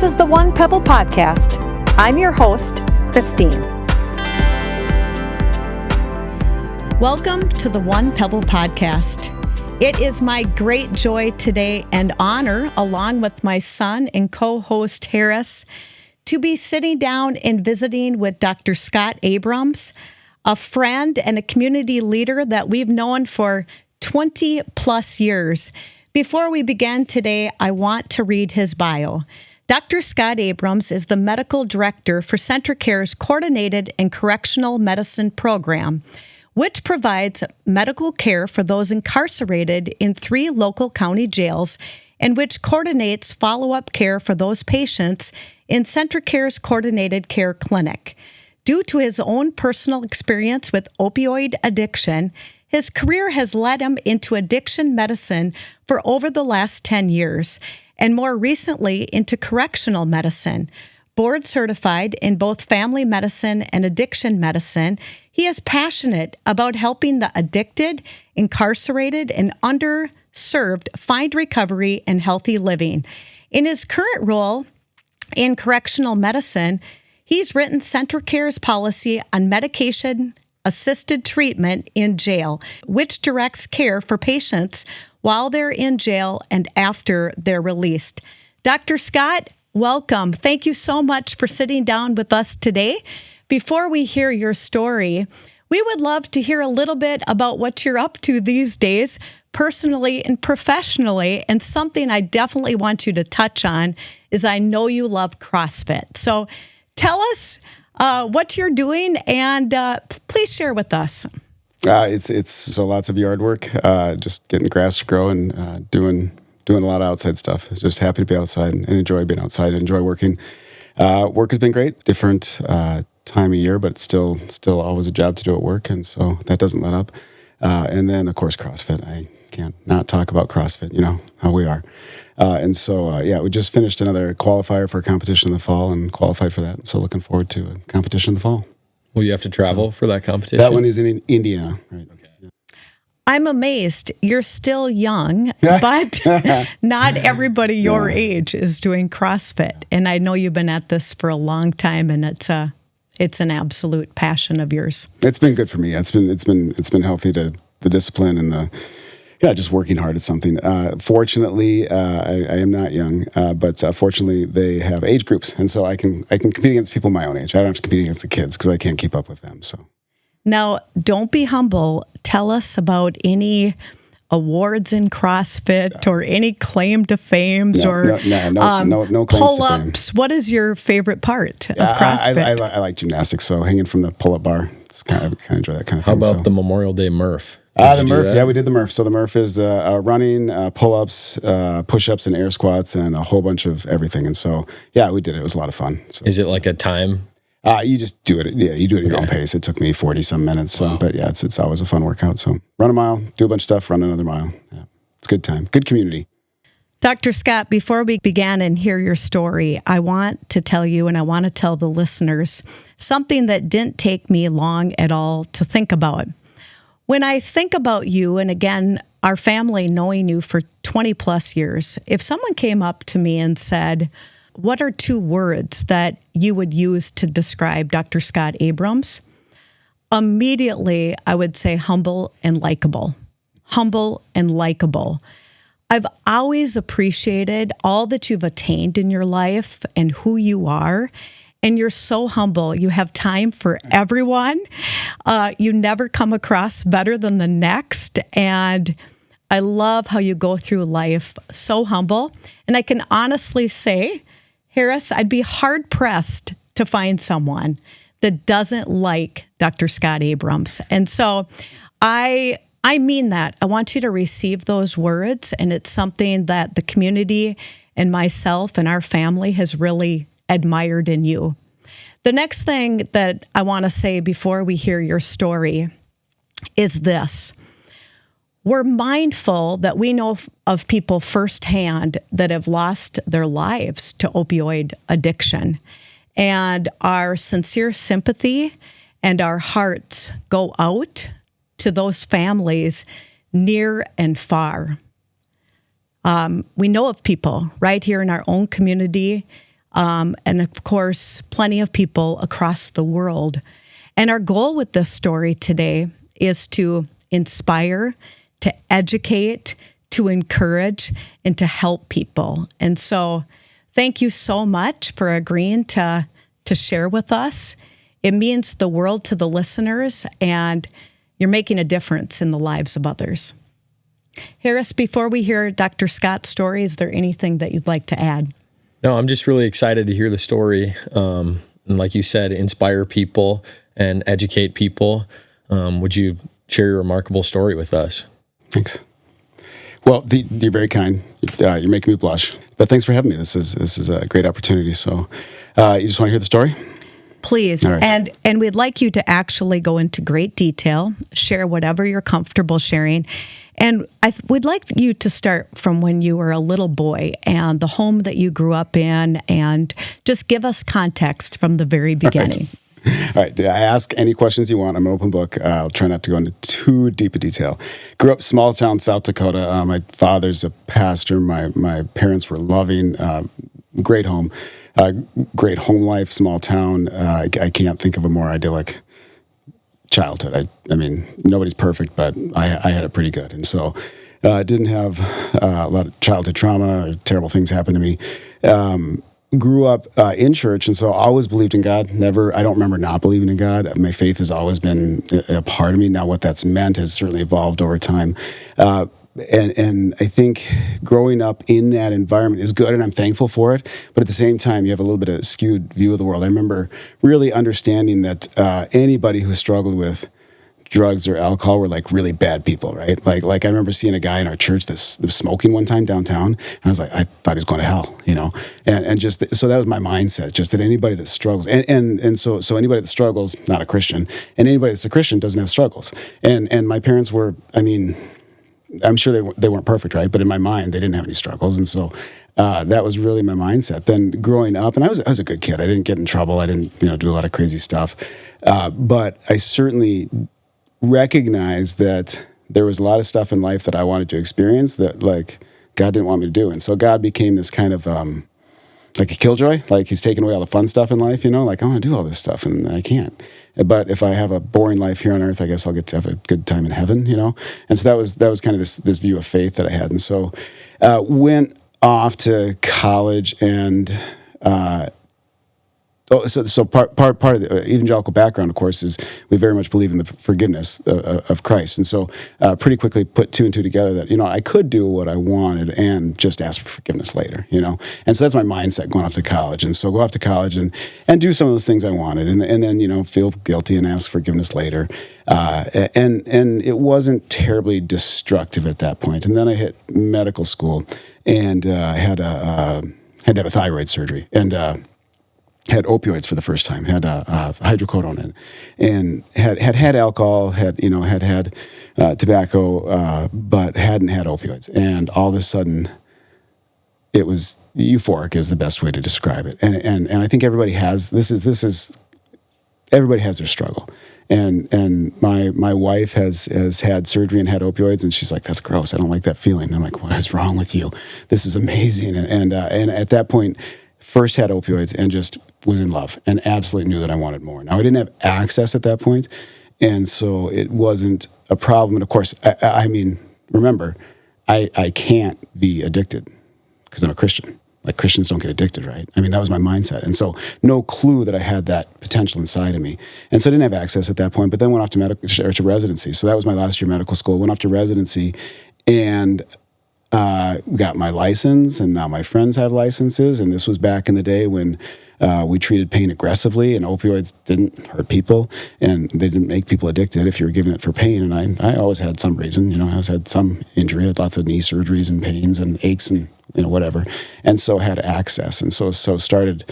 This is the One Pebble Podcast. I'm your host, Kristine. Welcome to the One Pebble Podcast. It is my great joy today and honor, along with my son and co-host Harris, to be sitting down and visiting with Dr. Scott Abrams, a friend and a community leader that we've known for 20 plus years. Before we begin today, I want to read his bio. Dr. Scott Abrams is the medical director for CentraCare's Coordinated and Correctional Medicine Program, which provides medical care for those incarcerated in 3 local county jails and which coordinates follow-up care for those patients in CentraCare's Coordinated Care Clinic. Due to his own personal experience with opioid addiction, his career has led him into addiction medicine for over the last 10 years, and more recently into correctional medicine. Board certified in both family medicine and addiction medicine, he is passionate about helping the addicted, incarcerated, and underserved find recovery and healthy living. In his current role in correctional medicine, he's written CentraCare's policy on medication-assisted treatment in jail, which directs care for patients while they're in jail and after they're released. Dr. Scott, welcome. Thank you so much for sitting down with us today. Before we hear your story, we would love to hear a little bit about what you're up to these days, personally and professionally. And something I definitely want you to touch on is I know you love CrossFit. So tell us what you're doing and please share with us. It's so lots of yard work, just getting grass to grow and doing a lot of outside stuff. Just happy to be outside and enjoy being outside and enjoy working. Work has been great, different time of year, but it's still always a job to do at work, and so that doesn't let up. And then, of course, CrossFit. I can't not talk about CrossFit, you know how we are. And so, we just finished another qualifier for a competition in the fall and qualified for that. And so looking forward to a competition in the fall. Will you have to travel for that competition? That one is in Indiana, right? Okay. Yeah. I'm amazed. You're still young, but not everybody your age is doing CrossFit. And I know you've been at this for a long time, and it's an absolute passion of yours. It's been good for me. It's been healthy to the discipline and just working hard at something. Fortunately, I am not young, but fortunately they have age groups, and so I can compete against people my own age. I don't have to compete against the kids because I can't keep up with them. So now, don't be humble. Tell us about any awards in CrossFit or any claim to fame no claims pull-ups. to fame. What is your favorite part of CrossFit? I like gymnastics, so hanging from the pull-up bar. It's kind of enjoy that kind of How thing. How about the Memorial Day Murph? The Murph, we did the Murph. So the Murph is running, pull-ups, push-ups, and air squats, and a whole bunch of everything. And so, we did it. It was a lot of fun. So, is it like a time? You just do it. Yeah, you do it at your own pace. It took me 40-some minutes. So, but it's always a fun workout. So run a mile, do a bunch of stuff, run another mile. Yeah, it's a good time. Good community. Dr. Scott, before we begin and hear your story, I want to tell you and I want to tell the listeners something that didn't take me long at all to think about. When I think about you, and again, our family knowing you for 20 plus years, if someone came up to me and said, what are 2 words that you would use to describe Dr. Scott Abrams? Immediately, I would say humble and likable. Humble and likable. I've always appreciated all that you've attained in your life and who you are. And you're so humble. You have time for everyone. You never come across better than the next. And I love how you go through life so humble. And I can honestly say, Harris, I'd be hard-pressed to find someone that doesn't like Dr. Scott Abrams. And so I mean that. I want you to receive those words. And it's something that the community and myself and our family has really admired in you. The next thing that I want to say before we hear your story is this. We're mindful that we know of people firsthand that have lost their lives to opioid addiction. And our sincere sympathy and our hearts go out to those families near and far. We know of people right here in our own community and of course, plenty of people across the world. And our goal with this story today is to inspire, to educate, to encourage, and to help people. And so thank you so much for agreeing to share with us. It means the world to the listeners, and you're making a difference in the lives of others. Harris, before we hear Dr. Scott's story, is there anything that you'd like to add? No, I'm just really excited to hear the story. And like you said, inspire people and educate people. Would you share your remarkable story with us? Thanks. Well, you're very kind. You're making me blush. But thanks for having me. This is a great opportunity. So you just want to hear the story? Please. Right. And we'd like you to actually go into great detail, share whatever you're comfortable sharing. And we'd like you to start from when you were a little boy and the home that you grew up in, and just give us context from the very beginning. All right. I ask any questions you want. I'm an open book. I'll try not to go into too deep a detail. Grew up small town, South Dakota. My father's a pastor. My parents were loving. Great home. Great home life, small town. I can't think of a more idyllic childhood. I mean, nobody's perfect, but I had it pretty good. And so didn't have a lot of childhood trauma or terrible things happen to me. Grew up in church, and so always believed in God. I don't remember not believing in God. My faith has always been a part of me. Now, what that's meant has certainly evolved over time. And I think growing up in that environment is good, and I'm thankful for it. But at the same time, you have a little bit of a skewed view of the world. I remember really understanding that anybody who struggled with drugs or alcohol were like really bad people, right? Like I remember seeing a guy in our church that was smoking one time downtown, and I was like, I thought he was going to hell, and just so that was my mindset, just that anybody that struggles, and so anybody that struggles, not a Christian, and anybody that's a Christian doesn't have struggles, and my parents were, I mean, I'm sure they weren't perfect, right? But in my mind, they didn't have any struggles, and so that was really my mindset. Then growing up, and I was a good kid. I didn't get in trouble. I didn't do a lot of crazy stuff, but I certainly recognized that there was a lot of stuff in life that I wanted to experience that like God didn't want me to do. And so God became this kind of like a killjoy, like he's taking away all the fun stuff in life, like I want to do all this stuff and I can't. But if I have a boring life here on earth, I guess I'll get to have a good time in heaven, And so that was kind of this view of faith that I had. And so went off to college and So part of the evangelical background, of course, is we very much believe in the forgiveness of Christ, and so pretty quickly put two and two together that I could do what I wanted and just ask for forgiveness later, And so that's my mindset going off to college, and so go off to college and do some of those things I wanted, and then feel guilty and ask forgiveness later, and it wasn't terribly destructive at that point. And then I hit medical school and had to have a thyroid surgery and. Had opioids for the first time, had hydrocodone in, and had alcohol, had tobacco, but hadn't had opioids. And all of a sudden, it was euphoric is the best way to describe it. And I think everybody has everybody has their struggle. And my wife has had surgery and had opioids, and she's like, "That's gross. I don't like that feeling." And I'm like, "What is wrong with you? This is amazing." And at that point, first had opioids and just was in love and absolutely knew that I wanted more. Now, I didn't have access at that point, and so it wasn't a problem. And of course, I mean, remember, I can't be addicted because I'm a Christian. Like, Christians don't get addicted, right? I mean, that was my mindset. And so no clue that I had that potential inside of me. And so I didn't have access at that point, but then went off to residency. So that was my last year of medical school. Went off to residency and got my license, and now my friends have licenses. And this was back in the day when we treated pain aggressively, and opioids didn't hurt people, and they didn't make people addicted if you were giving it for pain. And I always had some reason, I always had some injury. I had lots of knee surgeries and pains and aches and whatever, and so had access, and so started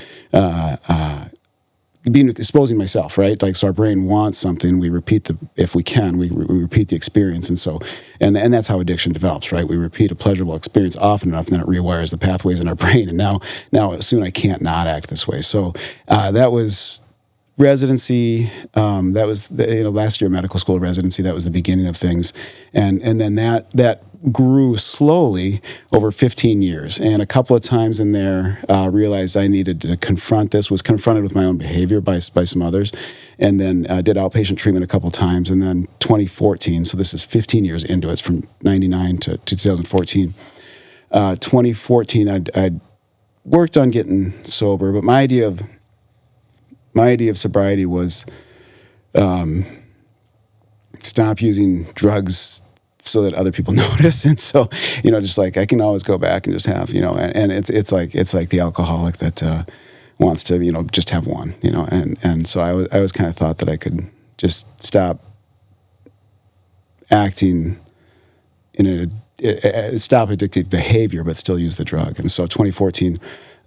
exposing myself, right? Like, so our brain wants something, we repeat if we can, we repeat the experience. And so, and that's how addiction develops, right? We repeat a pleasurable experience often enough, and then it rewires the pathways in our brain. And now soon I can't not act this way. So that was residency. That was last year medical school residency. That was the beginning of things. And then that grew slowly over 15 years. And a couple of times in there, realized I needed to confront this, was confronted with my own behavior by some others, and then did outpatient treatment a couple of times. And then 2014, so this is 15 years into it, it's from 99 to 2014. 2014, I'd worked on getting sober, but my idea of sobriety was stop using drugs so that other people notice. And so, just like I can always go back and just have, and it's like the alcoholic that wants to, just have one, and so I was kind of thought that I could just stop acting in stop addictive behavior, but still use the drug. And so 2014,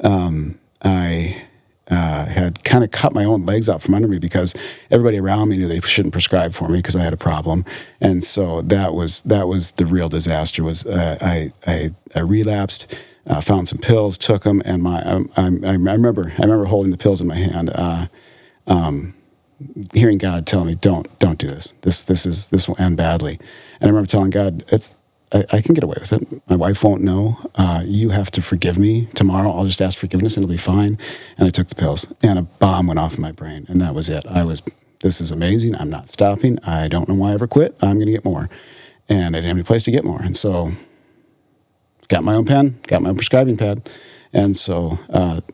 I had kind of cut my own legs out from under me because everybody around me knew they shouldn't prescribe for me because I had a problem. And so that was the real disaster. Was I relapsed, found some pills, took them, and I remember holding the pills in my hand, hearing God tell me, don't do this. This will end badly. And I remember telling God, I can get away with it. My wife won't know. You have to forgive me tomorrow. I'll just ask forgiveness and it'll be fine. And I took the pills and a bomb went off in my brain. And that was it. This is amazing. I'm not stopping. I don't know why I ever quit. I'm going to get more. And I didn't have any place to get more. And so got my own pen, got my own prescribing pad. And so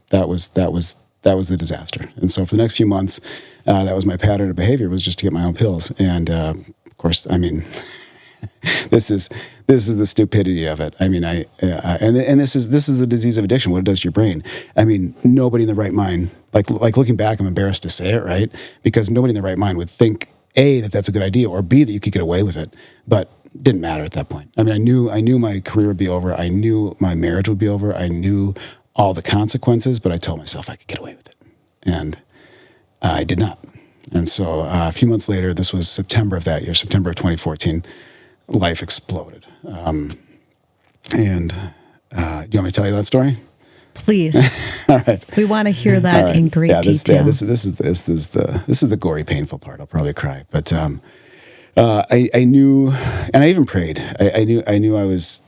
that was the disaster. And so for the next few months, that was my pattern of behavior, was just to get my own pills. And of course, I mean, this is the stupidity of it. I mean, and this is the disease of addiction. What it does to your brain. I mean, nobody in the right mind, like looking back, I'm embarrassed to say it, right? Because nobody in the right mind would think A, that that's a good idea, or B, that you could get away with it. But it didn't matter at that point. I mean, I knew my career would be over. I knew my marriage would be over. I knew all the consequences, but I told myself I could get away with it, and I did not. And so a few months later, this was September of that year, September of 2014. Life exploded. And do you want me to tell you that story? Please. All right. We want to hear that right. in great detail. This is the gory, painful part. I'll probably cry. But I knew, and I even prayed. I knew I was.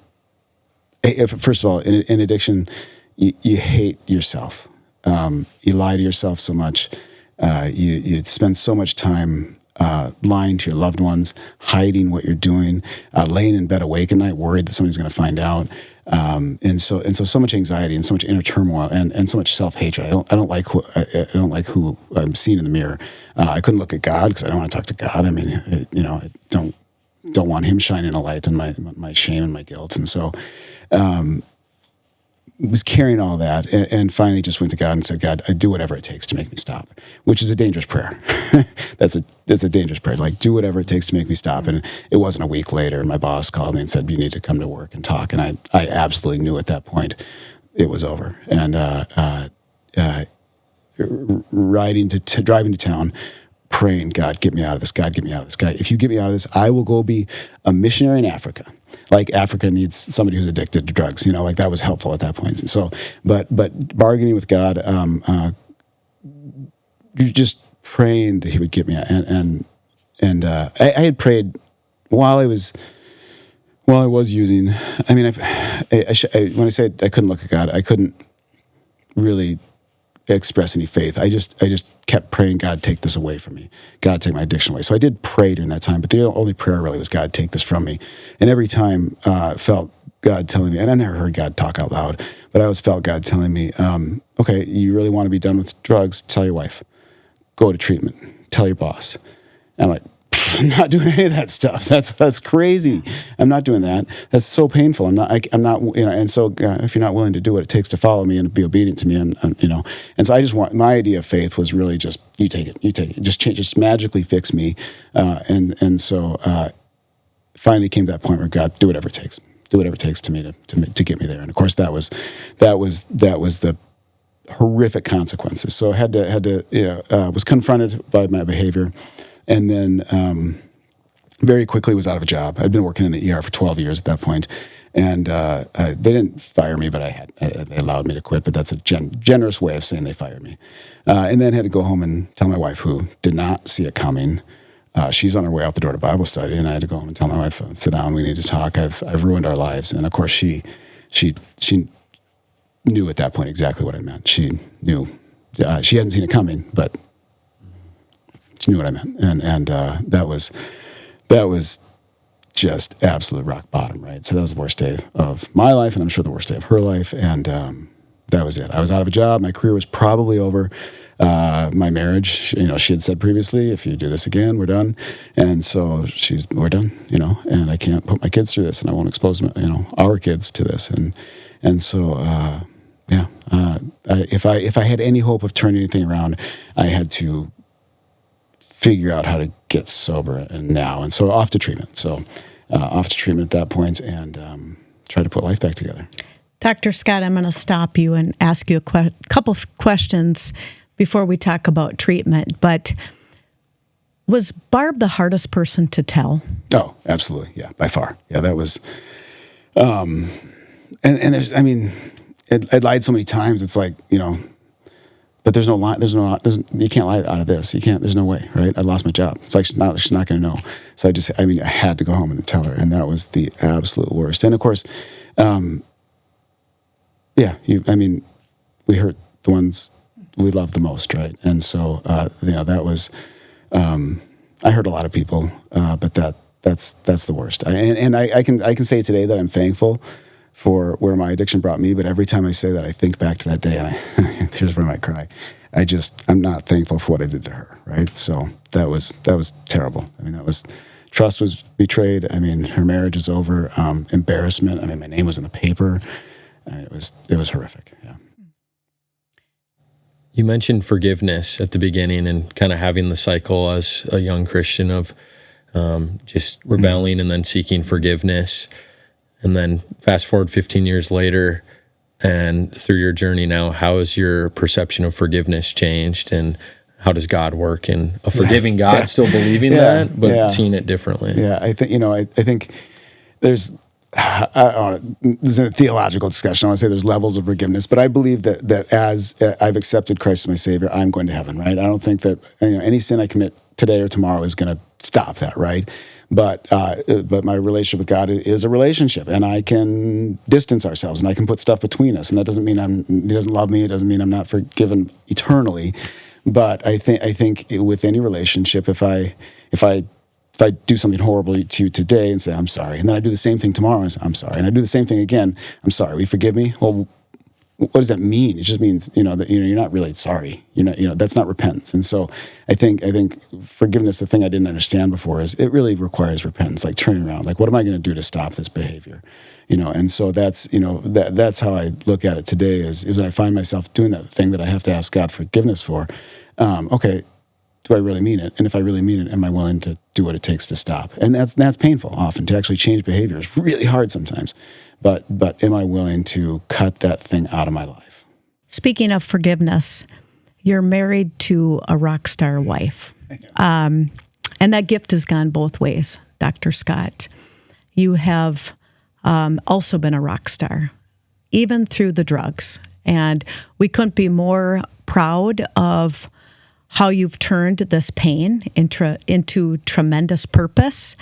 First of all, in addiction, you hate yourself. You lie to yourself so much. You spend so much time lying to your loved ones, hiding what you're doing, laying in bed awake at night, worried that somebody's going to find out, and so much anxiety and so much inner turmoil and so much self-hatred. I don't like who I'm seeing in the mirror. I couldn't look at God because I don't want to talk to God. I mean, I don't want Him shining a light on my shame and my guilt, and so. Was carrying all that and finally just went to God and said, God, I do whatever it takes to make me stop, which is a dangerous prayer. That's a dangerous prayer. Like, do whatever it takes to make me stop. And it wasn't a week later. My boss called me and said, you need to come to work and talk. And I absolutely knew at that point it was over. And driving to town, praying, God, get me out of this. God, get me out of this. God, if you get me out of this, I will go be a missionary in Africa. Like Africa needs somebody who's addicted to drugs, like that was helpful at that point. And so, but bargaining with God, just praying that He would get me out. And I had prayed while I was using. I mean, when I said I couldn't look at God, I couldn't really express any faith. I just kept praying, God, take this away from me. God, take my addiction away. So I did pray during that time, but the only prayer really was, God, take this from me. And every time felt God telling me, and I never heard God talk out loud, but I always felt God telling me, okay, you really want to be done with drugs? Tell your wife. Go to treatment. Tell your boss. And I'm like, I'm not doing any of that stuff. That's crazy. I'm not doing that. That's so painful. I'm not. And so if you're not willing to do what it takes to follow me and be obedient to me, and so I just want, my idea of faith was really just you take it, just change, just magically fix me, and so finally came to that point where God, do whatever it takes to me to get me there. And of course that was the horrific consequences. So I had to was confronted by my behavior. And then very quickly was out of a job. I'd been working in the ER for 12 years at that point. And they didn't fire me, but they allowed me to quit. But that's a generous way of saying they fired me. And then had to go home and tell my wife, who did not see it coming, she's on her way out the door to Bible study, and I had to go home and tell my wife, sit down, we need to talk. I've ruined our lives. And of course she knew at that point exactly what I meant. She knew, she hadn't seen it coming, but she knew what I meant. And that was just absolute rock bottom, right? So that was the worst day of my life, and I'm sure the worst day of her life. And that was it. I was out of a job. My career was probably over. My marriage, she had said previously, if you do this again, we're done. And so we're done, and I can't put my kids through this, and I won't expose our kids to this. And so, if I had any hope of turning anything around, I had to figure out how to get sober and so off to treatment. So off to treatment at that point, and try to put life back together. Dr. Scott, I'm going to stop you and ask you a couple of questions before we talk about treatment. But was Barb the hardest person to tell? Oh, absolutely. Yeah, by far. Yeah, that was, and there's, I lied so many times. It's like, but there's no lie. You can't lie out of this. You can't, there's no way, right? I lost my job. It's like, she's not going to know. So I had to go home and tell her, and that was the absolute worst. And of course, we hurt the ones we love the most, right? And so, that was, I hurt a lot of people, but that's the worst. I can say today that I'm thankful for where my addiction brought me, but every time I say that, I think back to that day, and here's where I might cry. I'm not thankful for what I did to her, right? So that was terrible. Trust was betrayed. Her marriage is over. Embarrassment. My name was in the paper. It was horrific. Yeah. You mentioned forgiveness at the beginning and kind of having the cycle as a young Christian of just rebelling and then seeking forgiveness. And then fast forward 15 years later, and through your journey now, how has your perception of forgiveness changed, and how does God work in a forgiving God, still believing that, but seeing it differently? Yeah, I think there's, I don't know, this is a theological discussion. I want to say there's levels of forgiveness, but I believe that as I've accepted Christ as my Savior, I'm going to heaven, right? I don't think that any sin I commit today or tomorrow is going to stop that, right? But my relationship with God is a relationship, and I can distance ourselves, and I can put stuff between us, and that doesn't mean He doesn't love me. It doesn't mean I'm not forgiven eternally. But I think with any relationship, if I do something horrible to you today and say I'm sorry, and then I do the same thing tomorrow and say I'm sorry, and I do the same thing again, I'm sorry. Will you forgive me? Well, what does that mean? It just means that you're not really sorry. That's not repentance. And so I think forgiveness, the thing I didn't understand before, is it really requires repentance, like turning around, like what am I going to do to stop this behavior? And so that's that's how I look at it today. Is when I find myself doing that thing that I have to ask God forgiveness for. Okay, do I really mean it? And if I really mean it, am I willing to do what it takes to stop? And that's painful often. To actually change behavior is really hard sometimes. But am I willing to cut that thing out of my life? Speaking of forgiveness, you're married to a rock star wife. And that gift has gone both ways, Dr. Scott. You have also been a rock star, even through the drugs. And we couldn't be more proud of how you've turned this pain into tremendous purpose.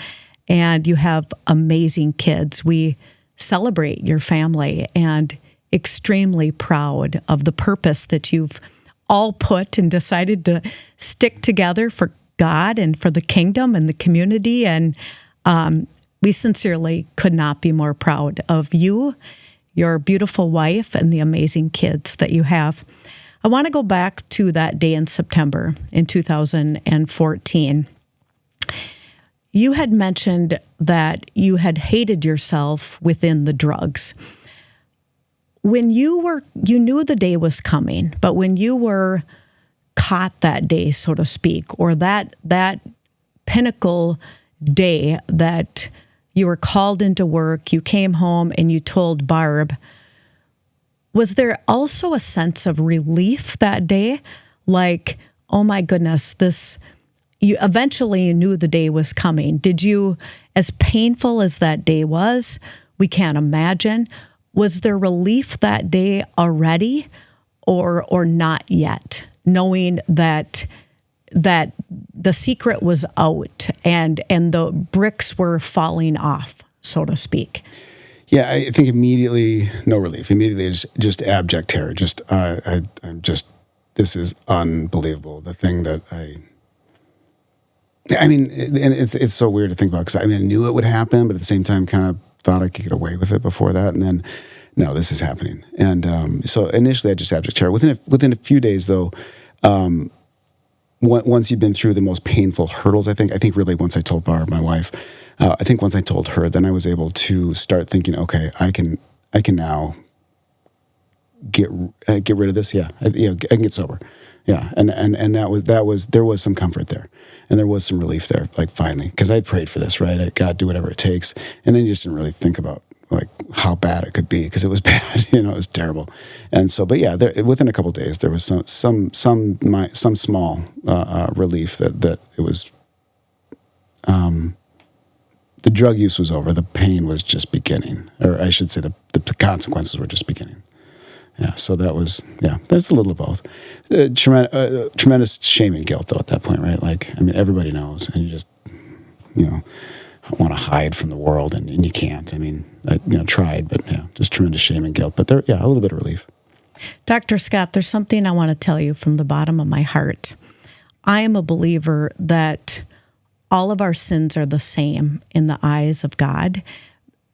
And you have amazing kids. We celebrate your family and extremely proud of the purpose that you've all put and decided to stick together for God and for the kingdom and the community. And we sincerely could not be more proud of you, your beautiful wife, and the amazing kids that you have. I want to go back to that day in September in 2014. You had mentioned that you had hated yourself within the drugs. When you knew the day was coming, but when you were caught that day, so to speak, or that pinnacle day that you were called into work, you came home and you told Barb, was there also a sense of relief that day? Like, oh my goodness, you eventually knew the day was coming. Did you, as painful as that day was, we can't imagine, was there relief that day already or not yet, knowing that the secret was out and the bricks were falling off, so to speak? Yeah, I think immediately, no relief. Immediately, is just abject terror. I'm just, this is unbelievable. The thing that I mean, and it's so weird to think about, because I knew it would happen, but at the same time, kind of thought I could get away with it before that, and then, no, this is happening. And so initially, I just abject terror. Within a few days, though, once you've been through the most painful hurdles, I think really once I told Barb, my wife, I think once I told her, then I was able to start thinking, okay, I can now get rid of this. Yeah, I can get sober. Yeah, and there was some comfort there, and there was some relief there, like finally, because I prayed for this, right? God, do whatever it takes, and then you just didn't really think about like how bad it could be, because it was bad, it was terrible. And so, but yeah, within a couple of days, there was some small relief that it was. The drug use was over. The pain was just beginning, or I should say, the consequences were just beginning. Yeah, so that's a little of both. Tremendous shame and guilt, though, at that point, right? Like, everybody knows, and you just, want to hide from the world, and you can't. I tried, but yeah, just tremendous shame and guilt. But a little bit of relief. Dr. Scott, there's something I want to tell you from the bottom of my heart. I am a believer that all of our sins are the same in the eyes of God.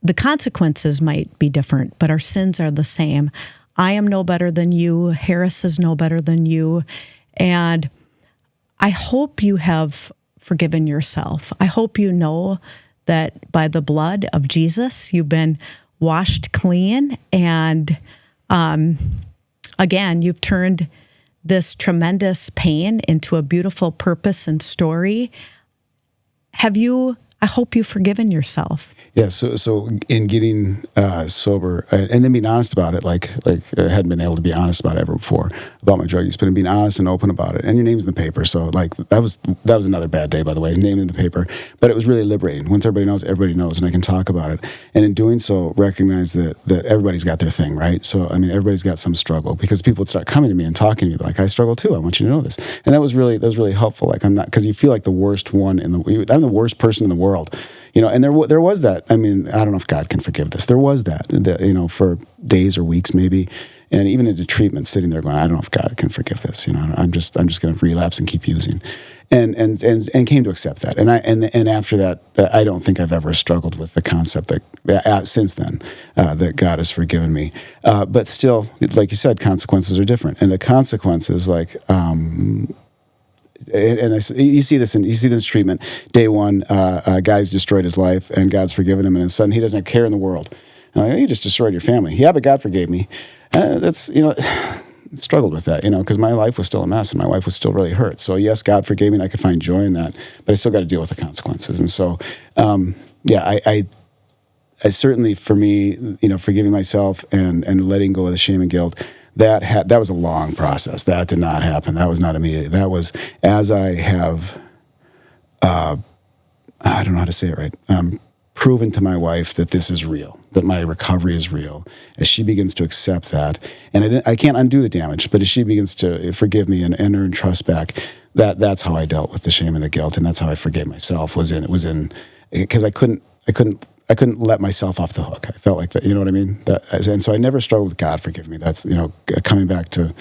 The consequences might be different, but our sins are the same. I am no better than you. Harris is no better than you. And I hope you have forgiven yourself. I hope you know that by the blood of Jesus, you've been washed clean. And again, you've turned this tremendous pain into a beautiful purpose and story. I hope you've forgiven yourself. Yeah, so in getting sober, and then being honest about it, like I hadn't been able to be honest about it ever before, about my drug use, but in being honest and open about it, and your name's in the paper, so like that was another bad day, by the way, name in the paper, but it was really liberating. Once everybody knows, and I can talk about it, and in doing so, recognize that everybody's got their thing, right? So, everybody's got some struggle, because people would start coming to me and talking to me, like, I struggle too, I want you to know this, and that was really helpful, like, I'm not, because you feel like the worst one I'm the worst person in the world, and there was that. I don't know if God can forgive this. There was that, for days or weeks maybe, and even into treatment, sitting there going, I don't know if God can forgive this. I'm just going to relapse and keep using, and came to accept that. And after that, I don't think I've ever struggled with the concept that since then that God has forgiven me. But still, like you said, consequences are different, and the consequences, like. You see this treatment. Day one, guy's destroyed his life, and God's forgiven him, and suddenly he doesn't have care in the world. And like, you just destroyed your family. Yeah, but God forgave me. That's struggled with that, because my life was still a mess, and my wife was still really hurt. So yes, God forgave me, and I could find joy in that, but I still got to deal with the consequences. And so, I certainly, for me, forgiving myself and letting go of the shame and guilt. That was a long process. That did not happen. That was not immediate. That was as I have, I don't know how to say it right, proven to my wife that this is real, that my recovery is real. As she begins to accept that, and I can't undo the damage, but as she begins to forgive me and earn trust back, that's how I dealt with the shame and the guilt, and that's how I forgave myself. Was in because I couldn't let myself off the hook. I felt like that, you know what I mean? And so I never struggled with God forgive me. That's, coming back to,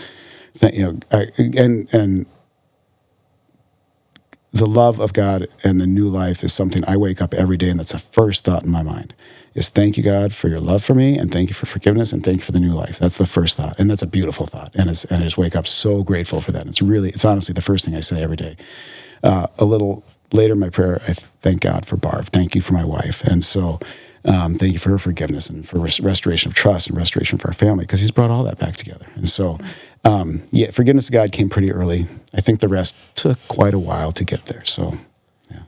and the love of God and the new life is something I wake up every day, and that's the first thought in my mind is thank you, God, for your love for me, and thank you for forgiveness, and thank you for the new life. That's the first thought, and that's a beautiful thought, and I just wake up so grateful for that. It's honestly the first thing I say every day. A little later in my prayer, I thank God for Barb. Thank you for my wife. And so thank you for her forgiveness and for restoration of trust and restoration for our family, because he's brought all that back together. And so, forgiveness of God came pretty early. I think the rest took quite a while to get there. So, yeah.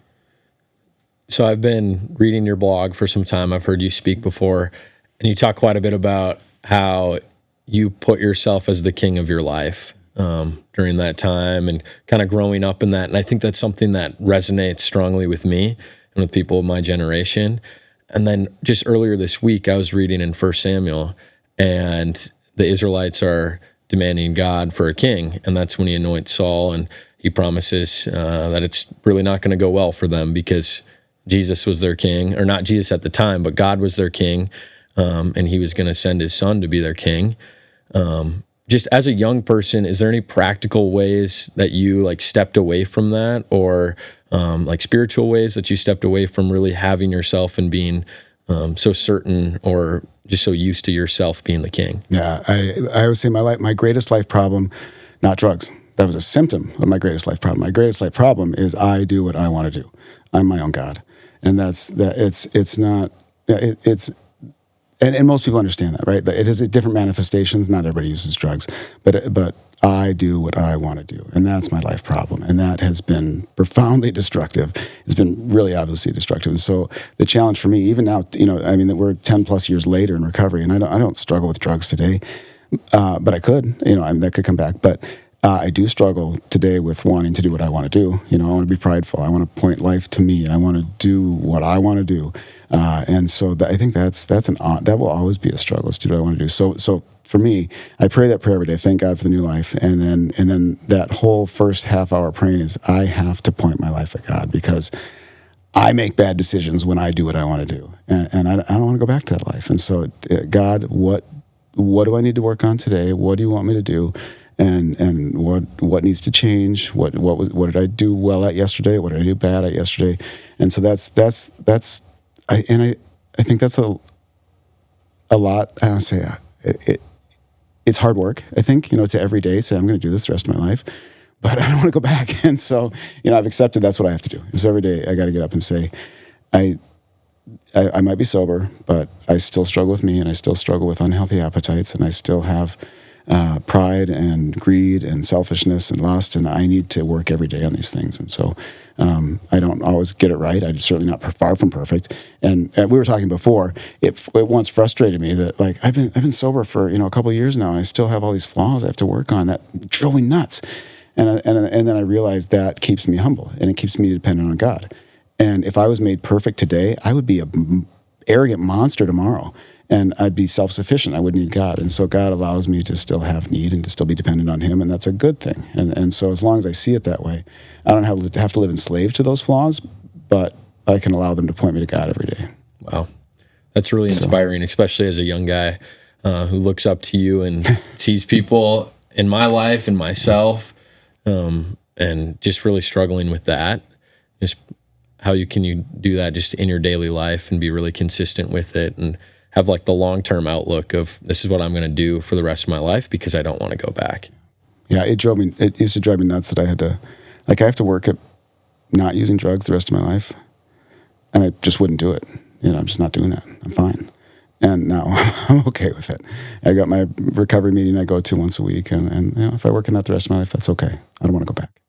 So I've been reading your blog for some time. I've heard you speak before, and you talk quite a bit about how you put yourself as the king of your life during that time and kind of growing up in that. And I think that's something that resonates strongly with me and with people of my generation. And then just earlier this week, I was reading in 1 Samuel, and the Israelites are demanding God for a king. And that's when he anoints Saul, and he promises that it's really not going to go well for them because Jesus was their king, or not Jesus at the time, but God was their king, and he was going to send his son to be their king. Just as a young person, is there any practical ways that you like stepped away from that, or like spiritual ways that you stepped away from really having yourself and being so certain or just so used to yourself being the king? Yeah, I always say my greatest life problem, not drugs. That was a symptom of my greatest life problem. My greatest life problem is I do what I want to do. I'm my own God, and that's that. It's not. It's. And most people understand that, right? It has different manifestations. Not everybody uses drugs, but I do what I want to do, and that's my life problem, and that has been profoundly destructive. It's been really obviously destructive. And so the challenge for me, even now, I mean, that we're 10 plus years later in recovery, and I don't struggle with drugs today, but I could, that could come back, but. I do struggle today with wanting to do what I want to do. I want to be prideful. I want to point life to me. I want to do what I want to do. And so I think that will always be a struggle, is to do what I want to do. So for me, I pray that prayer every day. Thank God for the new life. And then that whole first half hour praying is I have to point my life at God, because I make bad decisions when I do what I want to do. And I don't want to go back to that life. And so God, what do I need to work on today? What do you want me to do? And what needs to change? What did I do well at yesterday? What did I do bad at yesterday? And so that's I think that's a lot. I don't say it's hard work. I think to every day say I'm going to do this the rest of my life, but I don't want to go back. And so I've accepted that's what I have to do. And so every day I got to get up and say I might be sober, but I still struggle with me, and I still struggle with unhealthy appetites, and I still have pride and greed and selfishness and lust, and I need to work every day on these things. And so I don't always get it right. I'm certainly not far from perfect. And we were talking before, it once frustrated me that like I've been sober for a couple of years now, and I still have all these flaws I have to work on that drove me nuts. And then I realized that keeps me humble, and it keeps me dependent on God. And if I was made perfect today, I would be an arrogant monster tomorrow. And I'd be self-sufficient. I wouldn't need God. And so God allows me to still have need and to still be dependent on him, and that's a good thing. And so as long as I see it that way, I don't have to live enslaved to those flaws, but I can allow them to point me to God every day. Wow. That's really inspiring, especially as a young guy who looks up to you and sees people in my life and myself and just really struggling with that. Just how can you do that just in your daily life and be really consistent with it and have like the long-term outlook of this is what I'm going to do for the rest of my life because I don't want to go back. Yeah, it used to drive me nuts that I have to work at not using drugs the rest of my life. And I just wouldn't do it. I'm just not doing that. I'm fine. And now I'm okay with it. I got my recovery meeting I go to once a week. And if I work in that the rest of my life, that's okay. I don't want to go back.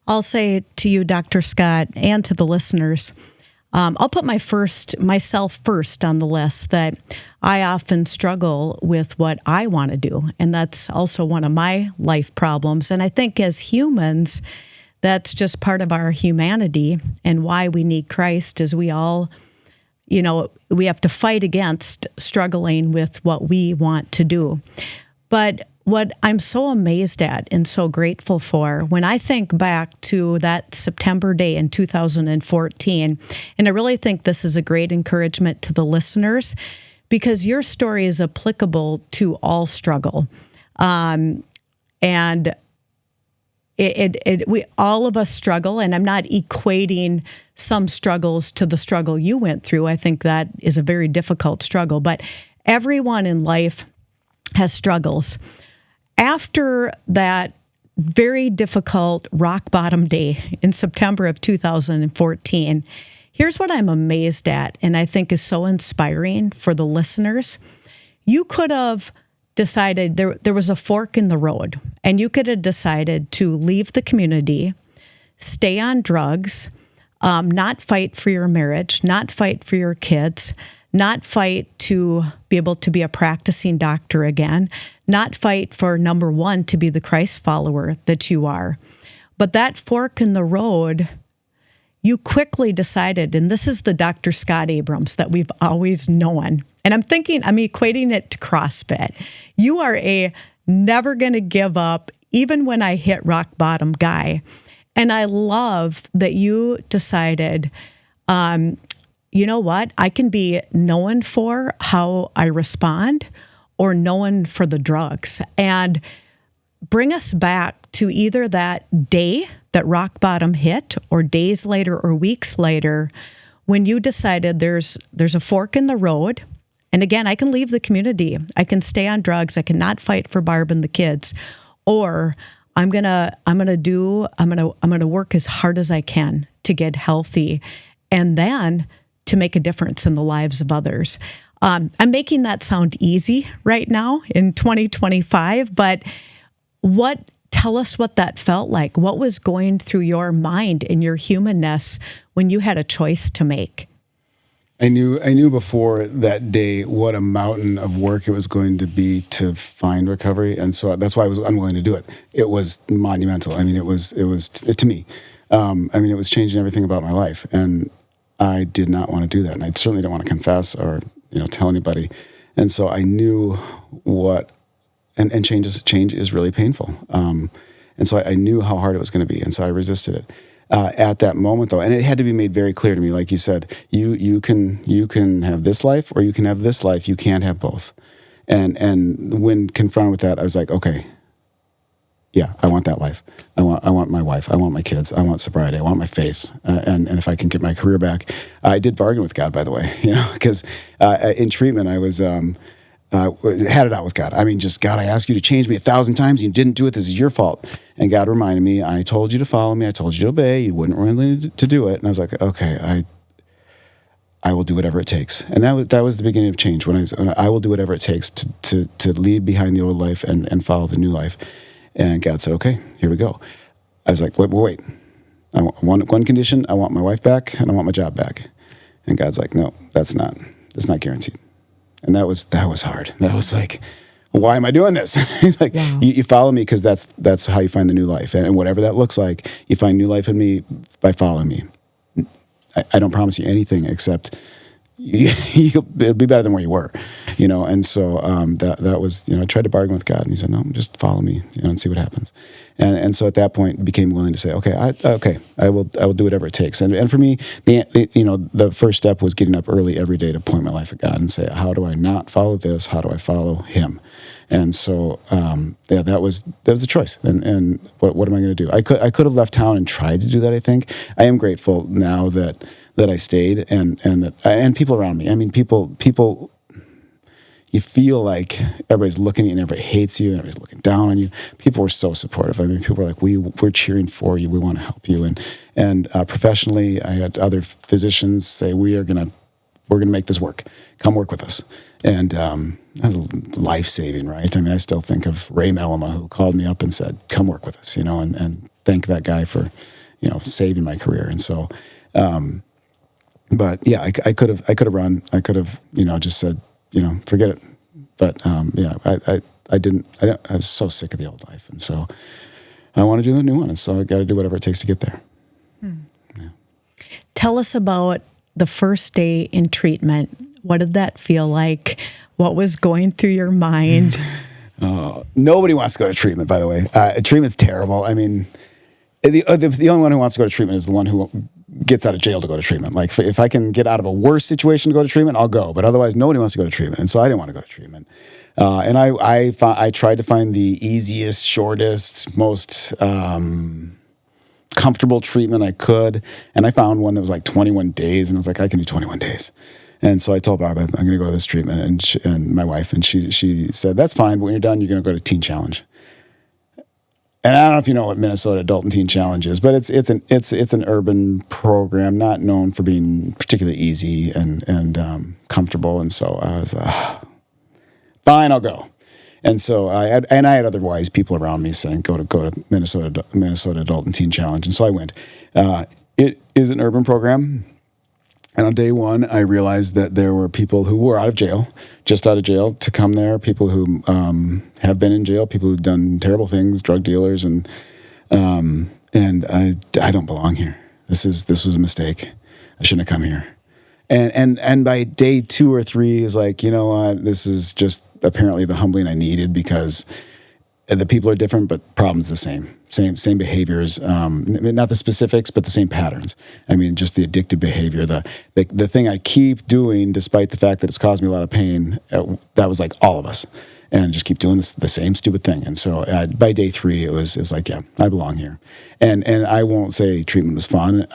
I'll say to you, Dr. Scott, and to the listeners, I'll put myself first on the list, that I often struggle with what I want to do. And that's also one of my life problems. And I think as humans, that's just part of our humanity, and why we need Christ is we all, we have to fight against struggling with what we want to do. But what I'm so amazed at and so grateful for, when I think back to that September day in 2014, and I really think this is a great encouragement to the listeners, because your story is applicable to all struggle. And we all of us struggle, and I'm not equating some struggles to the struggle you went through. I think that is a very difficult struggle, but everyone in life has struggles. After that very difficult rock bottom day in September of 2014, here's what I'm amazed at, and I think is so inspiring for the listeners. You could have decided there was a fork in the road, and you could have decided to leave the community, stay on drugs, not fight for your marriage, not fight for your kids, not fight to be able to be a practicing doctor again, not fight for, number one, to be the Christ follower that you are. But that fork in the road you quickly decided, and this is the Dr. Scott Abrams that we've always known. And I'm equating it to CrossFit. You are a never going to give up, even when I hit rock bottom guy. And I love that you decided, you know what? I can be known for how I respond or known for the drugs. And bring us back to either that day that rock bottom hit or days later or weeks later when you decided there's a fork in the road. And again, I can leave the community. I can stay on drugs. I cannot fight for Barb and the kids. Or I'm gonna work as hard as I can to get healthy and then to make a difference in the lives of others. I'm making that sound easy right now in 2025, but tell us what that felt like. What was going through your mind and your humanness when you had a choice to make? I knew before that day what a mountain of work it was going to be to find recovery, and so that's why I was unwilling to do it. It was monumental. I mean, it was to me. It was changing everything about my life, and I did not want to do that, and I certainly didn't want to confess or tell anybody. And so I knew what, and change is really painful. And so I knew how hard it was going to be, and so I resisted it. At that moment, though, and it had to be made very clear to me, like you said, you can have this life or you can have this life. You can't have both. And when confronted with that, I was like, okay, yeah, I want that life. I want my wife. I want my kids. I want sobriety. I want my faith. And if I can get my career back, I did bargain with God, by the way, because in treatment I was. Had it out with God. I mean, just, God, I asked you to change me 1,000 times. You didn't do it. This is your fault. And God reminded me, I told you to follow me. I told you to obey. You wouldn't really to do it. And I was like, okay, I will do whatever it takes. And that was the beginning of change. When I will do whatever it takes to leave behind the old life and follow the new life. And God said, okay, here we go. I was like, wait. I want one condition. I want my wife back and I want my job back. And God's like, no, that's not guaranteed. And that was hard. That was like, why am I doing this? He's like, wow. You follow me because that's how you find the new life. And whatever that looks like, you find new life in me by following me. I don't promise you anything except it'll be better than where you were, And so that was, I tried to bargain with God, and He said, no, just follow me, and see what happens. And so at that point, became willing to say, I will do whatever it takes. And for me, the first step was getting up early every day to point my life at God and say, how do I not follow this? How do I follow Him? And so, that was the choice. And what am I going to do? I could have left town and tried to do that. I think I am grateful now that I stayed and people around me. I mean, people. You feel like everybody's looking at you and everybody hates you and everybody's looking down on you. People were so supportive. I mean, people were like, we're cheering for you. We want to help you. And professionally, I had other physicians say, we're gonna make this work. Come work with us. And that was life-saving, right? I mean, I still think of Ray Mellema, who called me up and said, come work with us, and thank that guy for, saving my career. And so, but yeah, I could have run. I could have, just said, forget it. But I didn't. I was so sick of the old life, and so I want to do the new one. And so I got to do whatever it takes to get there. Yeah. Tell us about the first day in treatment. What did that feel like? What was going through your mind? Nobody wants to go to treatment, by the way. Treatment's terrible. I mean, the only one who wants to go to treatment is the one who gets out of jail to go to treatment. Like, if I can get out of a worse situation to go to treatment, I'll go. But otherwise, nobody wants to go to treatment. And so I didn't want to go to treatment. And I tried to find the easiest, shortest, most comfortable treatment I could. And I found one that was like 21 days. And I was like, I can do 21 days. And so I told Barb, I'm going to go to this treatment, and my wife, and she said, that's fine, but when you're done, you're going to go to Teen Challenge. And I don't know if you know what Minnesota Adult and Teen Challenge is, but it's an urban program, not known for being particularly easy and comfortable. And so I was fine, I'll go. And so I had other wise people around me saying, go to Minnesota Adult and Teen Challenge. And so I went. It is an urban program. And on day one, I realized that there were people who were just out of jail, to come there, people who have been in jail, people who've done terrible things, drug dealers, and I don't belong here. this was a mistake. I shouldn't have come here. And by day 2 or 3 is like, you know what, this is just apparently the humbling I needed, because the people are different, but problem's the same behaviors, not the specifics, but the same patterns. I mean, just the addictive behavior, the thing I keep doing, despite the fact that it's caused me a lot of pain, that was like all of us, and just keep doing the same stupid thing. And so by day 3, it was like, yeah, I belong here. And I won't say treatment was fun.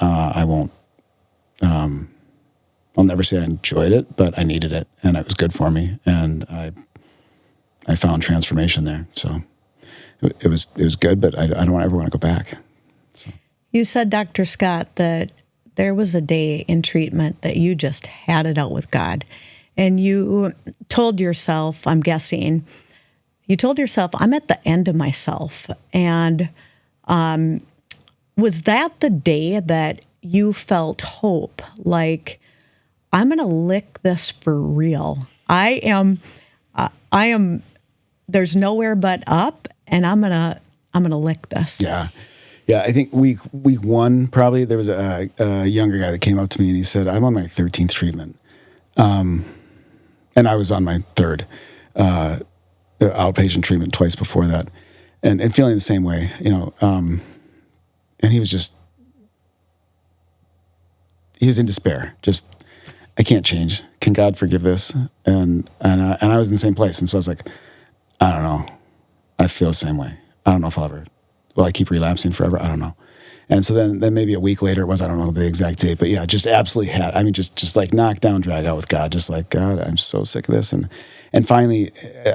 I'll never say I enjoyed it, but I needed it, and it was good for me, and I found transformation there. So it was good, but I don't ever want to go back. So. You said, Dr. Scott, that there was a day in treatment that you just had it out with God, and you told yourself, I'm guessing, I'm at the end of myself. And was that the day that you felt hope? Like, I'm going to lick this for real. I am, there's nowhere but up, and I'm going to lick this. Yeah. Yeah. I think week 1, probably, there was a younger guy that came up to me and he said, I'm on my 13th treatment. And I was on my 3rd, outpatient treatment twice before that, and feeling the same way, and he was in despair. Just, I can't change. Can God forgive this? And I was in the same place. And so I was like, I don't know. I feel the same way. I don't know if will I keep relapsing forever? I don't know. And so then maybe a week later it was, I don't know the exact date, but yeah, just absolutely just like knock down, drag out with God, just like, God, I'm so sick of this. And finally,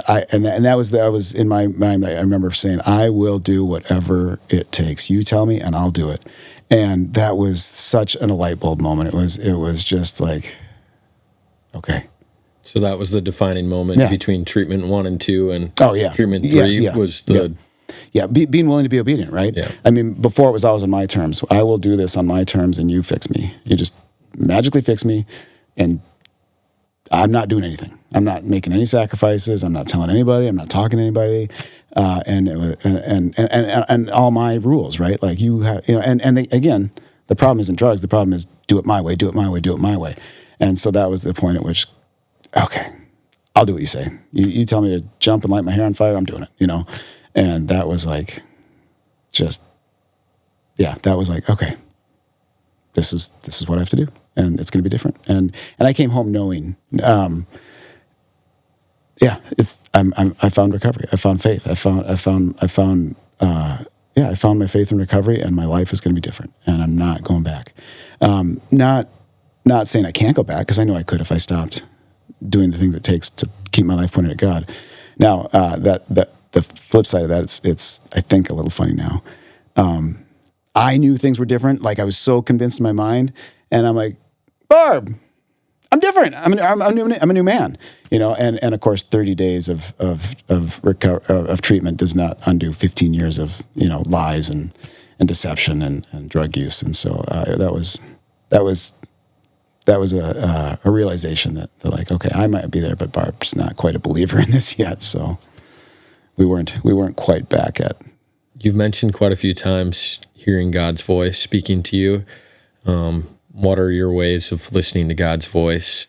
that was in my mind. I remember saying, I will do whatever it takes. You tell me and I'll do it. And that was such a light bulb moment. It was just like, okay. So that was the defining moment between treatment 1 and 2 and treatment 3 was the... Yeah, being willing to be obedient, right? Yeah. I mean, before it was always on my terms. So I will do this on my terms and you fix me. You just magically fix me, and I'm not doing anything. I'm not making any sacrifices. I'm not telling anybody. I'm not talking to anybody. And all my rules, right? Like you have, again, the problem isn't drugs. The problem is do it my way, do it my way, do it my way. And so that was the point at which, okay, I'll do what you say. You tell me to jump and light my hair on fire, I'm doing it, And that was like, that was like, okay, this is what I have to do, and it's going to be different. And I came home knowing, I found recovery. I found faith. I found my faith in recovery, and my life is going to be different, and I'm not going back. Not saying I can't go back, because I know I could if I stopped doing the things it takes to keep my life pointed at God. Now, the flip side of that, it's I think a little funny now. I knew things were different. Like I was so convinced in my mind, and I'm like, Barb, I'm different. I'm a new man, And of course, 30 days of treatment does not undo 15 years of lies and deception and drug use. And so that was a realization that they're like, okay, I might be there, but Barb's not quite a believer in this yet. So we weren't quite back at. You've mentioned quite a few times hearing God's voice speaking to you. What are your ways of listening to God's voice?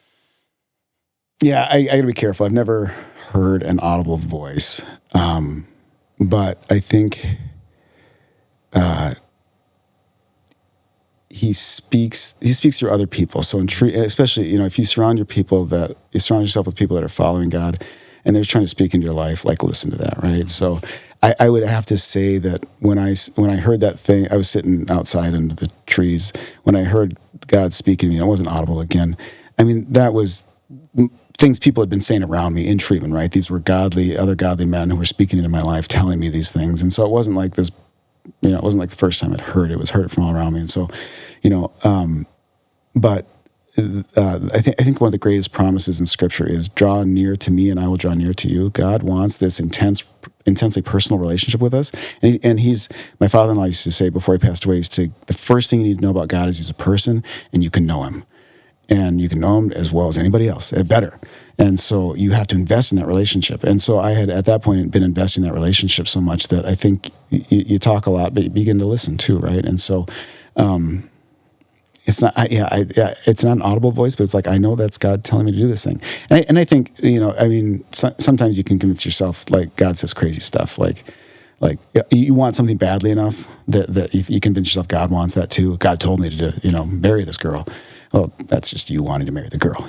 Yeah, I got to be careful. I've never heard an audible voice, but I think he speaks through other people. So especially if you surround yourself with people that are following God, and they're trying to speak into your life, like listen to that, right? So I would have to say that when I heard that thing, I was sitting outside under the trees. When I heard God speaking to me, it wasn't audible again. I mean, that was things people had been saying around me in treatment, right? These were other godly men who were speaking into my life, telling me these things. And so it wasn't like this, it wasn't like the first time I'd heard it. It was heard it from all around me. And so, but I think one of the greatest promises in Scripture is draw near to me and I will draw near to you. God wants this intensely personal relationship with us. And my father-in-law used to say before he passed away, the first thing you need to know about God is he's a person and you can know him. And you can know him as well as anybody else, better. And so you have to invest in that relationship. And so I had, at that point, been investing in that relationship so much that I think you talk a lot, but you begin to listen too, right? And so it's not, it's not an audible voice, but it's like, I know that's God telling me to do this thing. And I think, sometimes you can convince yourself, like, God says crazy stuff. Like you want something badly enough that you convince yourself God wants that too. God told me to, marry this girl. Well, that's just you wanting to marry the girl,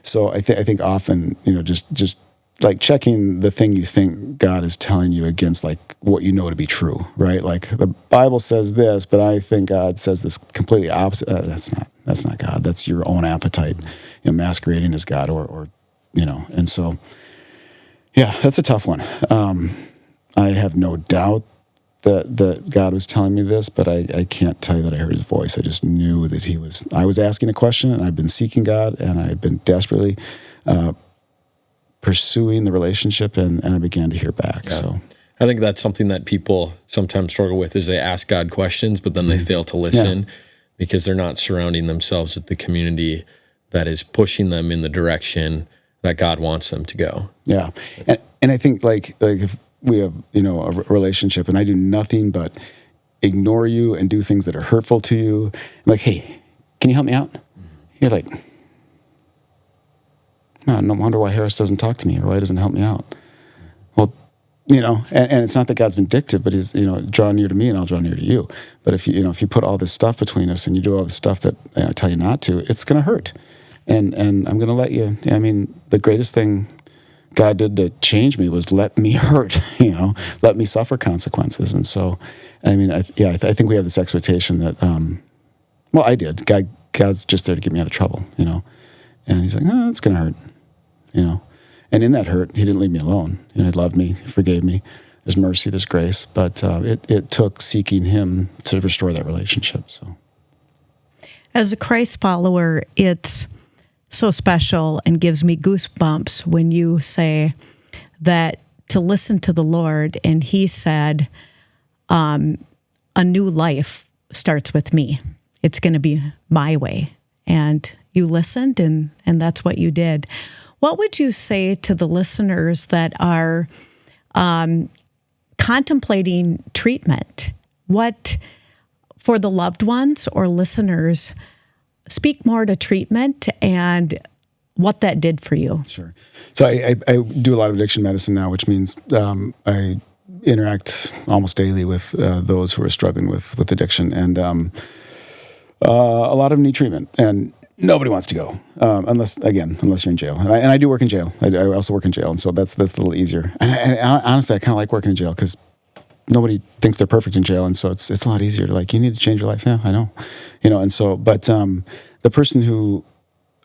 So I think often, just like checking the thing you think God is telling you against, like, what you know to be true, right? Like, the Bible says this, but I think God says this completely opposite. That's not God. That's your own appetite, masquerading as God, or And so, yeah, that's a tough one. I have no doubt that God was telling me this, but I can't tell you that I heard his voice. I just knew that I was asking a question, and I've been seeking God, and I've been desperately pursuing the relationship, and I began to hear back. Yeah. So I think that's something that people sometimes struggle with, is they ask God questions, but then they fail to listen because they're not surrounding themselves with the community that is pushing them in the direction that God wants them to go. Yeah. And I think like if we have, a relationship and I do nothing but ignore you and do things that are hurtful to you, I'm like, hey, can you help me out? You're like, no wonder why Harris doesn't talk to me, or why he doesn't help me out. Well, and it's not that God's vindictive, but he's, draw near to me and I'll draw near to you. But if you put all this stuff between us and you do all this stuff that I tell you not to, it's going to hurt. And I'm going to let you, the greatest thing God did to change me was let me hurt, let me suffer consequences. And so, I think we have this expectation that, I did. God's just there to get me out of trouble, and he's like, oh, it's going to hurt, and in that hurt, he didn't leave me alone. He loved me, he forgave me. There's mercy, there's grace, but it took seeking him to restore that relationship. So, as a Christ follower, it's so special and gives me goosebumps when you say that to listen to the Lord, and he said, a new life starts with me. It's going to be my way. And you listened, and that's what you did. What would you say to the listeners that are contemplating treatment? What, for the loved ones or listeners, speak more to treatment and what that did for you? Sure. So I do a lot of addiction medicine now, which means I interact almost daily with those who are struggling with addiction, and a lot of them need treatment, and nobody wants to go unless you're in jail. And I do work in jail. I also work in jail, and so that's a little easier. And honestly, I kind of like working in jail because nobody thinks they're perfect in jail, and so it's a lot easier to, you need to change your life. Yeah, I know, and so, but the person who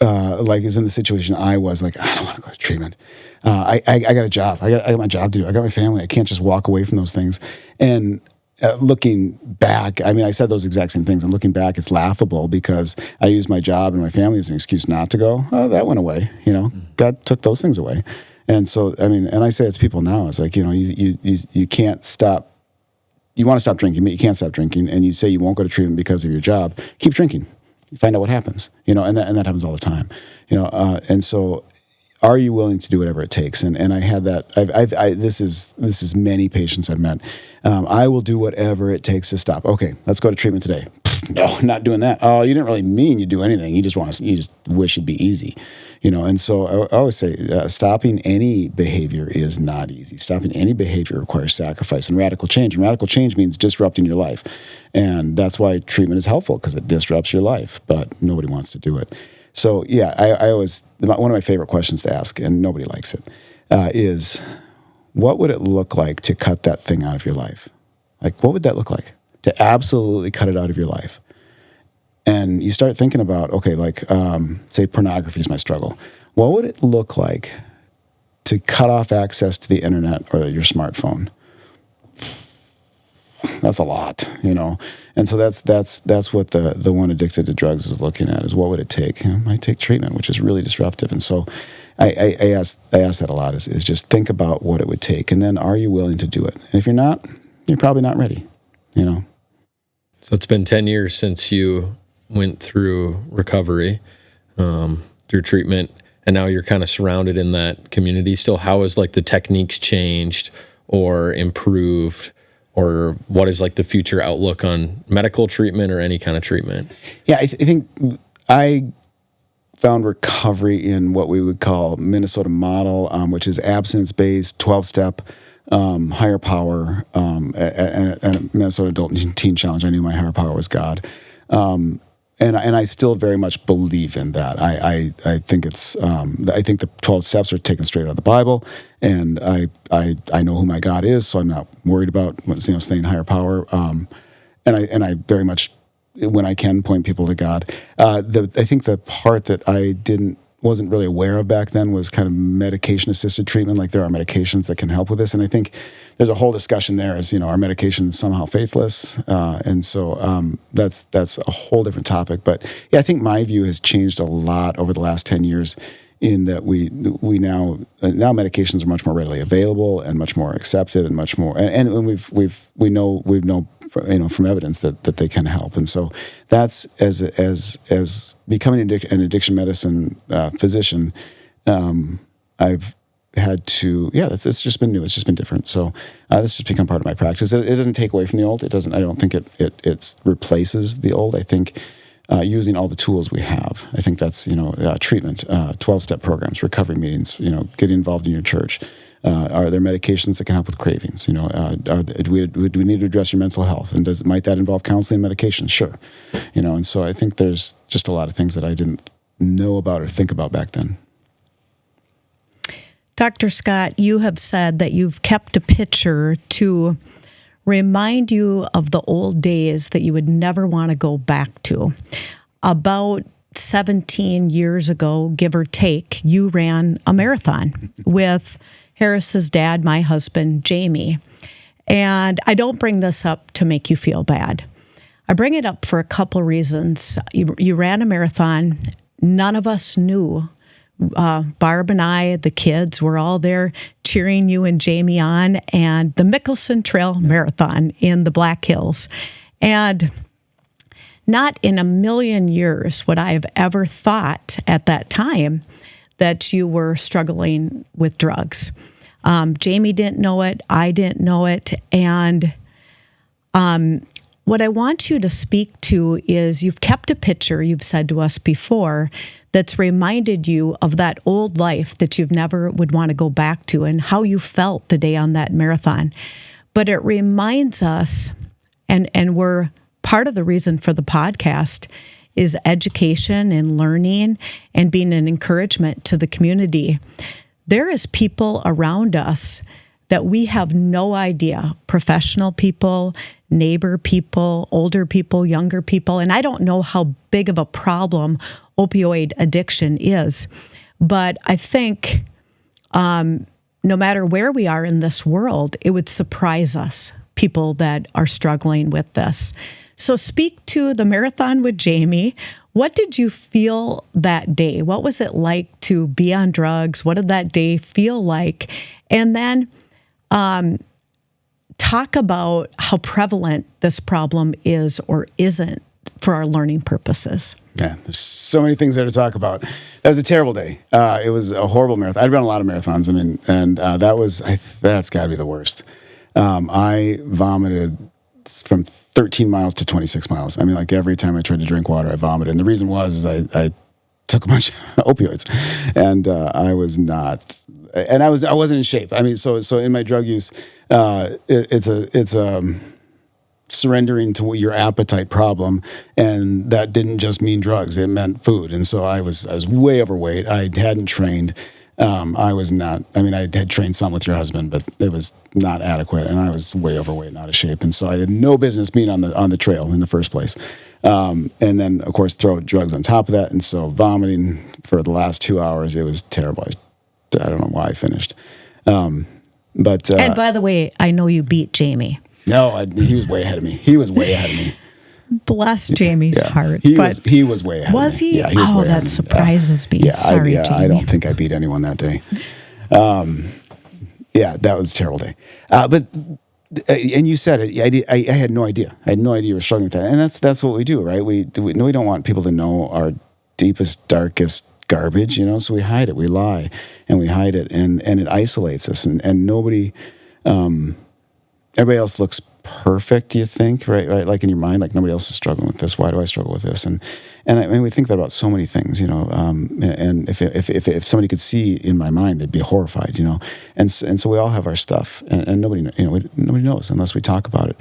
is in the situation I was, like, I don't want to go to treatment. I got a job. I got my job to do. I got my family. I can't just walk away from those things. And looking back, I said those exact same things. And looking back, it's laughable because I used my job and my family as an excuse not to go. Oh, that went away. God took those things away. And so, and I say it to people now. It's like, you can't stop. You want to stop drinking, but you can't stop drinking. And you say you won't go to treatment because of your job. Keep drinking. You find out what happens, and that happens all the time, and so are you willing to do whatever it takes? And I had that, this is many patients I've met. I will do whatever it takes to stop. Okay, let's go to treatment today. No, not doing that. Oh, you didn't really mean you do anything. You just wish it'd be easy, and so I always say stopping any behavior is not easy. Stopping any behavior requires sacrifice and radical change. And radical change means disrupting your life. And that's why treatment is helpful, because it disrupts your life, but nobody wants to do it. So yeah, I always, one of my favorite questions to ask, and nobody likes it, is what would it look like to cut that thing out of your life? Like, what would that look like? To absolutely cut it out of your life. And you start thinking about, okay, say pornography is my struggle. What would it look like to cut off access to the internet or your smartphone? That's a lot, And so that's what the one addicted to drugs is looking at, is what would it take? It might take treatment, which is really disruptive. And so I ask that a lot, is just think about what it would take. And then, are you willing to do it? And if you're not, you're probably not ready, So it's been 10 years since you went through recovery, through treatment, and now you're kind of surrounded in that community still. How has the techniques changed or improved or what is like the future outlook on medical treatment or any kind of treatment? Yeah, I think I found recovery in what we would call Minnesota model, which is abstinence-based, 12-step, higher power, and Minnesota Adult and Teen Challenge. I knew my higher power was God. And I still very much believe in that. I think it's I think the 12 steps are taken straight out of the Bible, and I know who my God is, so I'm not worried about staying higher power. And I very much, when I can, point people to God. I think the part that I wasn't really aware of back then was kind of medication-assisted treatment. Like, there are medications that can help with this, and I think there's a whole discussion there as, are medications somehow faithless? And so that's a whole different topic. But yeah, I think my view has changed a lot over the last 10 years in that we now medications are much more readily available and much more accepted and much more, and we know from evidence that they can help. And so that's as becoming an addiction medicine physician, I've had to, it's just been new. It's just been different. So this has become part of my practice. It doesn't take away from the old. It doesn't. I don't think it replaces the old. I think using all the tools we have. I think that's treatment, 12-step programs, recovery meetings. Getting involved in your church. Are there medications that can help with cravings? Do we need to address your mental health? And might that involve counseling and medication? Sure. And so I think there's just a lot of things that I didn't know about or think about back then. Dr. Scott, you have said that you've kept a picture to remind you of the old days that you would never want to go back to. About 17 years ago, give or take, you ran a marathon with Harris's dad, my husband, Jamie. And I don't bring this up to make you feel bad. I bring it up for a couple reasons. You ran a marathon. None of us knew. Barb and I, the kids, were all there cheering you and Jamie on, and the Mickelson Trail Marathon in the Black Hills. And not in a million years would I have ever thought at that time that you were struggling with drugs. Jamie didn't know it. I didn't know it. And what I want you to speak to is you've kept a picture, you've said to us before, that's reminded you of that old life that you've never would want to go back to and how you felt the day on that marathon. But it reminds us, and we're part of the reason for the podcast is education and learning and being an encouragement to the community. There is people around us that we have no idea, professional people, neighbor people, older people, younger people, and I don't know how big of a problem opioid addiction is. But I think no matter where we are in this world, it would surprise us, people that are struggling with this. So speak to the marathon with Jamie. What did you feel that day? What was it like to be on drugs? What did that day feel like? And then talk about how prevalent this problem is or isn't for our learning purposes. Yeah, there's so many things there to talk about. That was a terrible day. It was a horrible marathon. I'd run a lot of marathons. And that's got to be the worst. I vomited from 13 miles to 26 miles. Every time I tried to drink water, I vomited. And the reason was I took a bunch of opioids, and I was not, and I wasn't in shape. So in my drug use, it's a surrendering to your appetite problem, and that didn't just mean drugs; it meant food. And so I was way overweight. I hadn't trained. I was not. I had trained some with your husband, but it was not adequate, and I was way overweight and out of shape. And so I had no business being on the trail in the first place. And then, of course, throw drugs on top of that, and so vomiting for the last 2 hours. It was terrible. I don't know why I finished. And by the way, I know you beat Jamie. No, he was way ahead of me. Bless Jamie's heart. He was way ahead. Was of me. he? Yeah, he was way ahead. That surprises me. Yeah, Sorry, Jamie. I don't think I beat anyone that day. That was a terrible day. And you said it. I had no idea. I had no idea you were struggling with that. And that's what we do, right? We don't want people to know our deepest, darkest garbage, so we hide it. We lie and we hide it, and it isolates us, and nobody. Everybody else looks perfect, you think, right? Like in your mind, like nobody else is struggling with this. Why do I struggle with this? And I mean, we think that about so many things, and if somebody could see in my mind, they'd be horrified, and so we all have our stuff, and nobody, nobody knows unless we talk about it.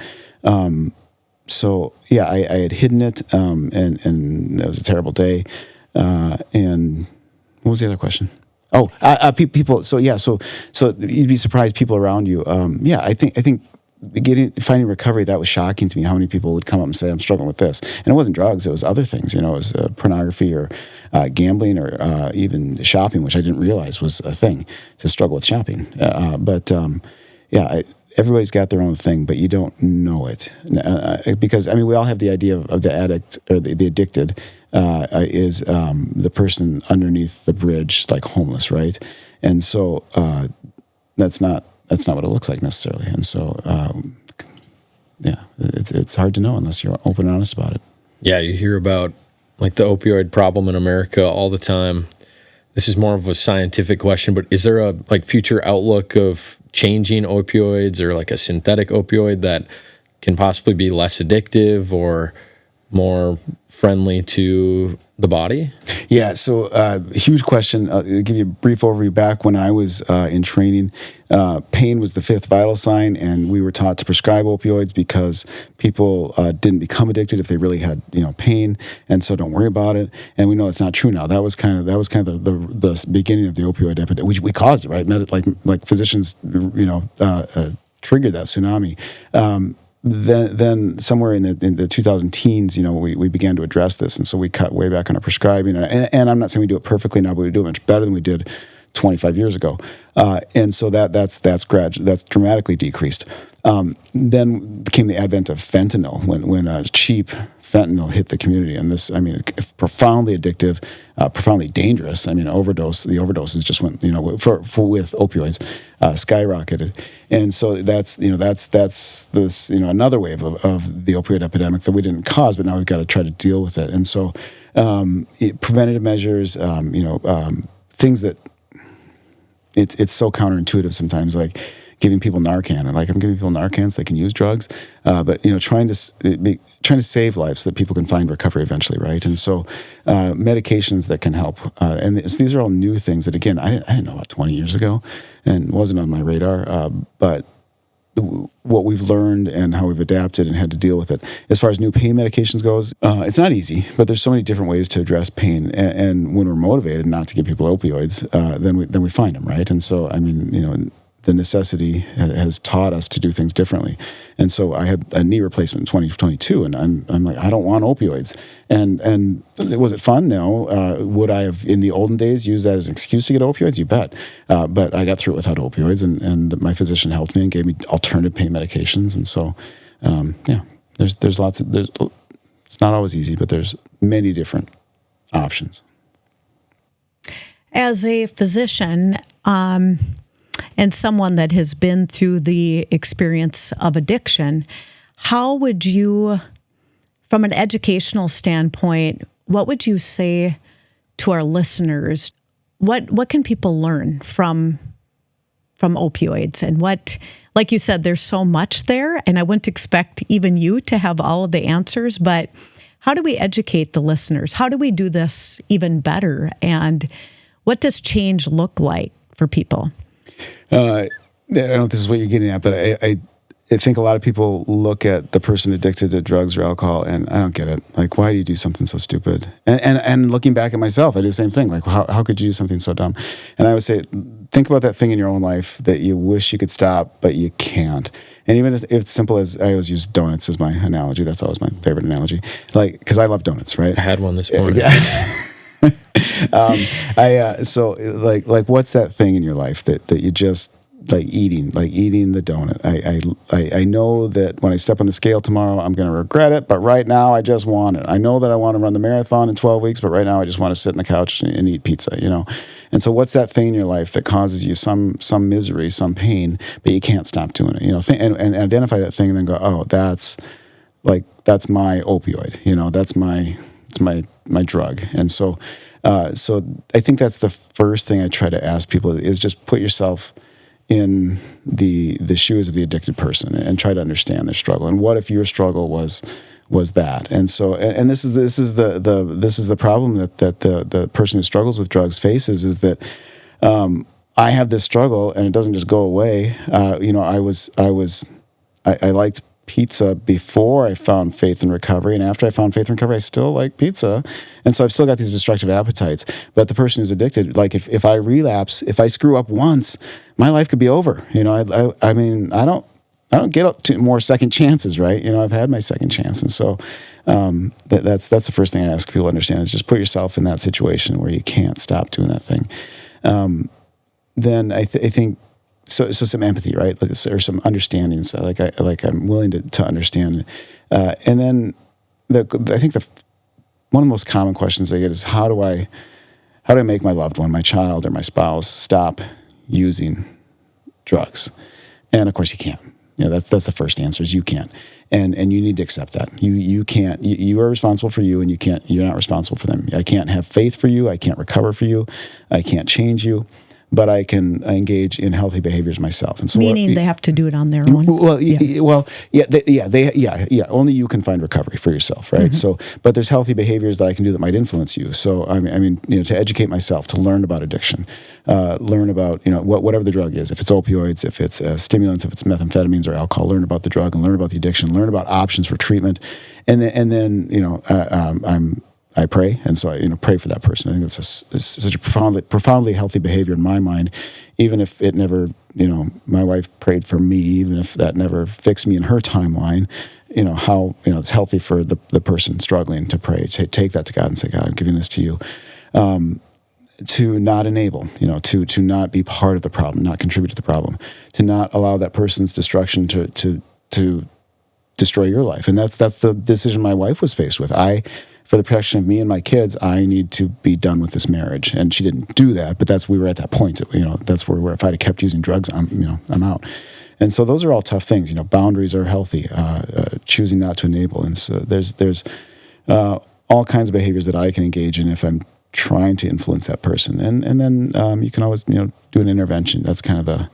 So yeah, I had hidden it, and it was a terrible day. And what was the other question? Oh, people. So yeah, so you'd be surprised, people around you. Yeah, I think finding recovery, that was shocking to me. How many people would come up and say, "I'm struggling with this," and it wasn't drugs; it was other things. It was pornography or gambling or even shopping, which I didn't realize was a thing, to struggle with shopping. Everybody's got their own thing, but you don't know it because I mean, we all have the idea of the addict or the addicted is the person underneath the bridge, like homeless, right? And so that's not what it looks like necessarily. And so it's hard to know unless you're open and honest about it. Yeah, you hear about like the opioid problem in America all the time. This is more of a scientific question, but is there a like future outlook of changing opioids or like a synthetic opioid that can possibly be less addictive or more friendly to the body? Yeah, so huge question. I'll give you a brief overview. Back when I was in training, pain was the fifth vital sign, and we were taught to prescribe opioids because people didn't become addicted if they really had pain, and so don't worry about it. And we know it's not true now. That was kind of the beginning of the opioid epidemic. We caused it, right? Like physicians, triggered that tsunami. Then somewhere in the 2010s, we began to address this, and so we cut way back on our prescribing. And I'm not saying we do it perfectly now, but we do it much better than we did 25 years ago. And so that's dramatically decreased. Then came the advent of fentanyl when cheap fentanyl hit the community, and this, I mean, profoundly addictive, profoundly dangerous. I mean, the overdoses just went, with opioids, skyrocketed, and so that's this, another wave of the opioid epidemic that we didn't cause, but now we've got to try to deal with it. And so, preventative measures, things that it's so counterintuitive sometimes, like giving people Narcan, and like I'm giving people Narcan so they can use drugs, but trying to save lives so that people can find recovery eventually, right? And so medications that can help, and so these are all new things that, again, I didn't know about 20 years ago, and wasn't on my radar. But what we've learned and how we've adapted and had to deal with it. As far as new pain medications goes, it's not easy, but there's so many different ways to address pain. And when we're motivated not to give people opioids, then we find them, right? And so, I mean, the necessity has taught us to do things differently. And so I had a knee replacement in 2022, and I'm like, I don't want opioids. And was it fun? No. Would I have, in the olden days, used that as an excuse to get opioids? You bet. But I got through it without opioids, and my physician helped me and gave me alternative pain medications. And so, there's lots of, it's not always easy, but there's many different options. As a physician, and someone that has been through the experience of addiction, how would you, from an educational standpoint, what would you say to our listeners? What can people learn from opioids? And what, like you said, there's so much there, and I wouldn't expect even you to have all of the answers, but how do we educate the listeners? How do we do this even better? And what does change look like for people? I don't know if this is what you're getting at, but I think a lot of people look at the person addicted to drugs or alcohol, and I don't get it. Like, why do you do something so stupid? And looking back at myself, I did the same thing. Like, how could you do something so dumb? And I would say, think about that thing in your own life that you wish you could stop, but you can't. And even if it's simple as, I always use donuts as my analogy. That's always my favorite analogy. Like, because I love donuts, right? I had one this morning. Yeah. So what's that thing in your life that you just like eating the donut? I know that when I step on the scale tomorrow, I'm going to regret it, but right now I just want it. I know that I want to run the marathon in 12 weeks, but right now I just want to sit on the couch and eat pizza, And so what's that thing in your life that causes you some misery, some pain, but you can't stop doing it, and identify that thing and then go, oh, that's my opioid, that's my drug. And so I think that's the first thing I try to ask people is just put yourself in the shoes of the addicted person and try to understand their struggle. And what if your struggle was that? And so, and this is the problem that the person who struggles with drugs faces, is that I have this struggle and it doesn't just go away. I liked pizza before I found faith in recovery, and after I found faith in recovery, I still like pizza, and so I've still got these destructive appetites. But the person who's addicted, like if I relapse, if I screw up once, my life could be over. I mean, I don't get more second chances, right? I've had my second chance, and so that's the first thing I ask people to understand, is just put yourself in that situation where you can't stop doing that thing. Then I think. So some empathy, right? Or some understanding. So I'm willing to understand. And then I think one of the most common questions I get is, how do I make my loved one, my child or my spouse, stop using drugs? And of course you can't. That's the first answer, is you can't. And you need to accept that. You can't. You are responsible for you, and you're not responsible for them. I can't have faith for you. I can't recover for you. I can't change you. But I can engage in healthy behaviors myself, and so meaning they have to do it on their own. Only you can find recovery for yourself, right? Mm-hmm. So, but there's healthy behaviors that I can do that might influence you. So, I mean, to educate myself, to learn about addiction, learn about whatever the drug is. If it's opioids, if it's stimulants, if it's methamphetamines or alcohol, learn about the drug and learn about the addiction, learn about options for treatment, and then I pray, and so I pray for that person. I think that's such a profoundly healthy behavior in my mind, even if it never, my wife prayed for me, even if that never fixed me in her timeline. How it's healthy for the person struggling to pray, to take that to God and say, God, I'm giving this to you, to not enable, to not be part of the problem, not contribute to the problem, to not allow that person's destruction to destroy your life. And that's the decision my wife was faced with. For the protection of me and my kids, I need to be done with this marriage. And she didn't do that, but we were at that point. That's where if I'd have kept using drugs, I'm out. And so those are all tough things. Boundaries are healthy. Choosing not to enable, and so there's all kinds of behaviors that I can engage in if I'm trying to influence that person. And then you can always do an intervention. That's kind of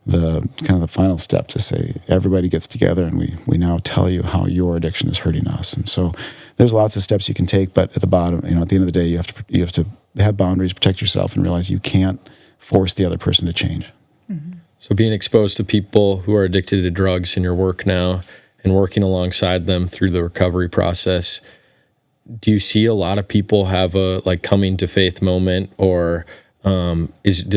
the final step, to say everybody gets together and we now tell you how your addiction is hurting us. And so there's lots of steps you can take, but at the bottom, at the end of the day, you have to have boundaries, protect yourself, and realize you can't force the other person to change. Mm-hmm. So being exposed to people who are addicted to drugs in your work now and working alongside them through the recovery process, do you see a lot of people have a coming to faith moment, or do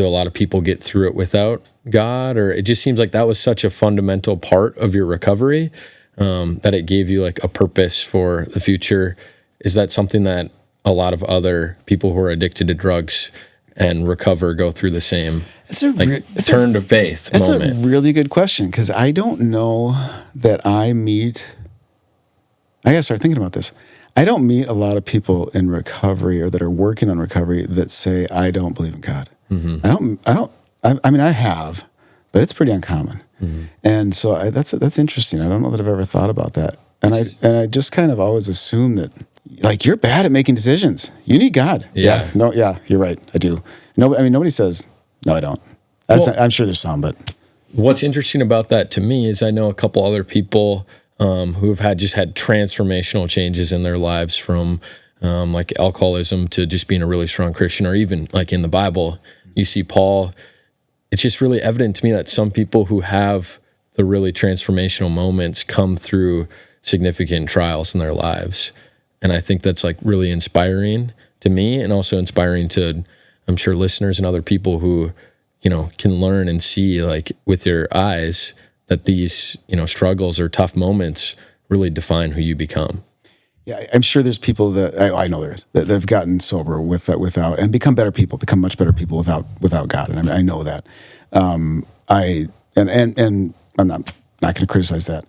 a lot of people get through it without God? Or it just seems like that was such a fundamental part of your recovery, that it gave you a purpose for the future. Is that something that a lot of other people who are addicted to drugs and recover go through the same turn to faith moment? That's a really good question, because I don't know that I gotta start thinking about this. I don't meet a lot of people in recovery or that are working on recovery that say, I don't believe in God. Mm-hmm. I have, but it's pretty uncommon. Mm-hmm. And so that's interesting. I don't know that I've ever thought about that. And I just kind of always assume that, you're bad at making decisions. You need God. Yeah. You're right. I do. Nobody says, no, I don't. I'm sure there's some, but. What's interesting about that to me is I know a couple other people who have had transformational changes in their lives, from alcoholism to just being a really strong Christian, or even in the Bible, you see Paul. It's just really evident to me that some people who have the really transformational moments come through significant trials in their lives. And I think that's really inspiring to me, and also inspiring to, I'm sure, listeners and other people who, can learn and see with their eyes that these, struggles or tough moments really define who you become. Yeah, I'm sure there's people that I know there is that have gotten sober without, and become much better people without God, and I know that. And I'm not going to criticize that.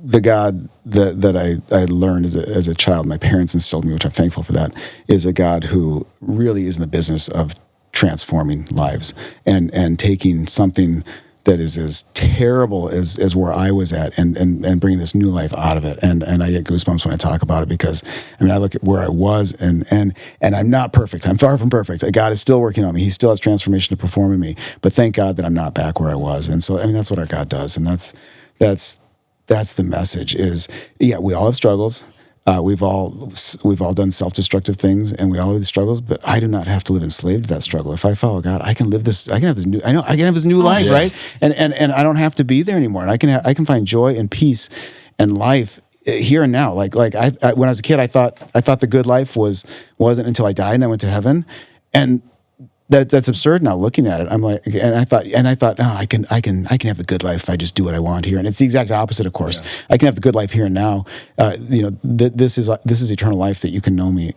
The God that I learned as a child, my parents instilled in me, which I'm thankful for that, is a God who really is in the business of transforming lives and taking something that is as terrible as where I was at, and bringing this new life out of it. And I get goosebumps when I talk about it, because I look at where I was, and I'm not perfect. I'm far from perfect. God is still working on me. He still has transformation to perform in me. But thank God that I'm not back where I was. And so that's what our God does, and that's the message. Is we all have struggles. We've all done self-destructive things, and we all have these struggles. But I do not have to live enslaved to that struggle. If I follow God, I can live this. I can have this new. I can have this new life, right? And I don't have to be there anymore. And I can find joy and peace and life here and now. Like I when I was a kid, I thought the good life wasn't until I died and I went to heaven, and that's absurd now looking at it. I'm like, and I thought, oh, I can have the good life if I just do what I want here. And it's the exact opposite, of course. Yeah. I can have the good life here and now. This is eternal life, that you can know me,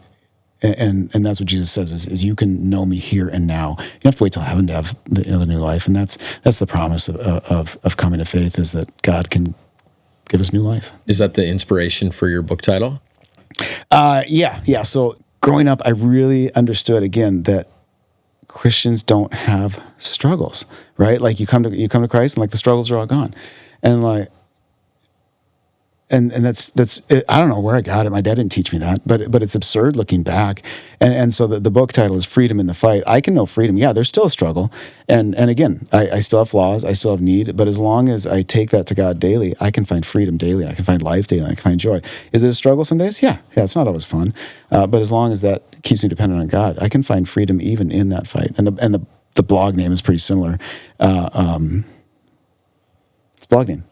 and that's what Jesus says is you can know me here and now. You don't have to wait till heaven to have the new life, and that's the promise of coming to faith, is that God can give us new life. Is that the inspiration for your book title? Yeah. So growing up, I really understood again that Christians don't have struggles, right? Like you come to Christ, and like the struggles are all gone, and like, and that's I don't know where I got it. My dad didn't teach me that, but it's absurd looking back. And so the book title is Freedom in the Fight. I can know freedom. Yeah, there's still a struggle, and again, I still have flaws. I still have need. But as long as I take that to God daily, I can find freedom daily. And I can find life daily. And I can find joy. Is it a struggle some days? Yeah. It's not always fun. But as long as that keeps me dependent on God, I can find freedom even in that fight. And the blog name is pretty similar. It's blog name.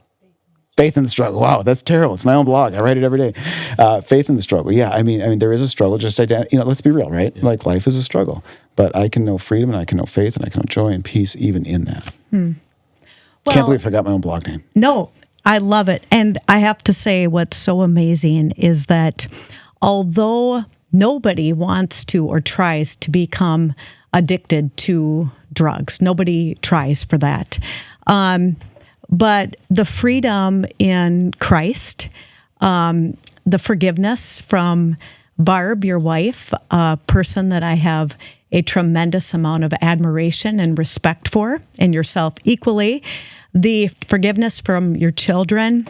Faith in the Struggle. Wow, that's terrible. It's my own blog. I write it every day. Faith in the Struggle. Yeah, I mean, there is a struggle. Just let's be real, right? Yeah. Like life is a struggle, but I can know freedom, and I can know faith, and I can know joy and peace even in that. Well, can't believe I forgot my own blog name. No, I love it, and I have to say, what's so amazing is that although nobody wants to or tries to become addicted to drugs, nobody tries for that. But the freedom in Christ, the forgiveness from Barb, your wife, a person that I have a tremendous amount of admiration and respect for, and yourself equally, the forgiveness from your children.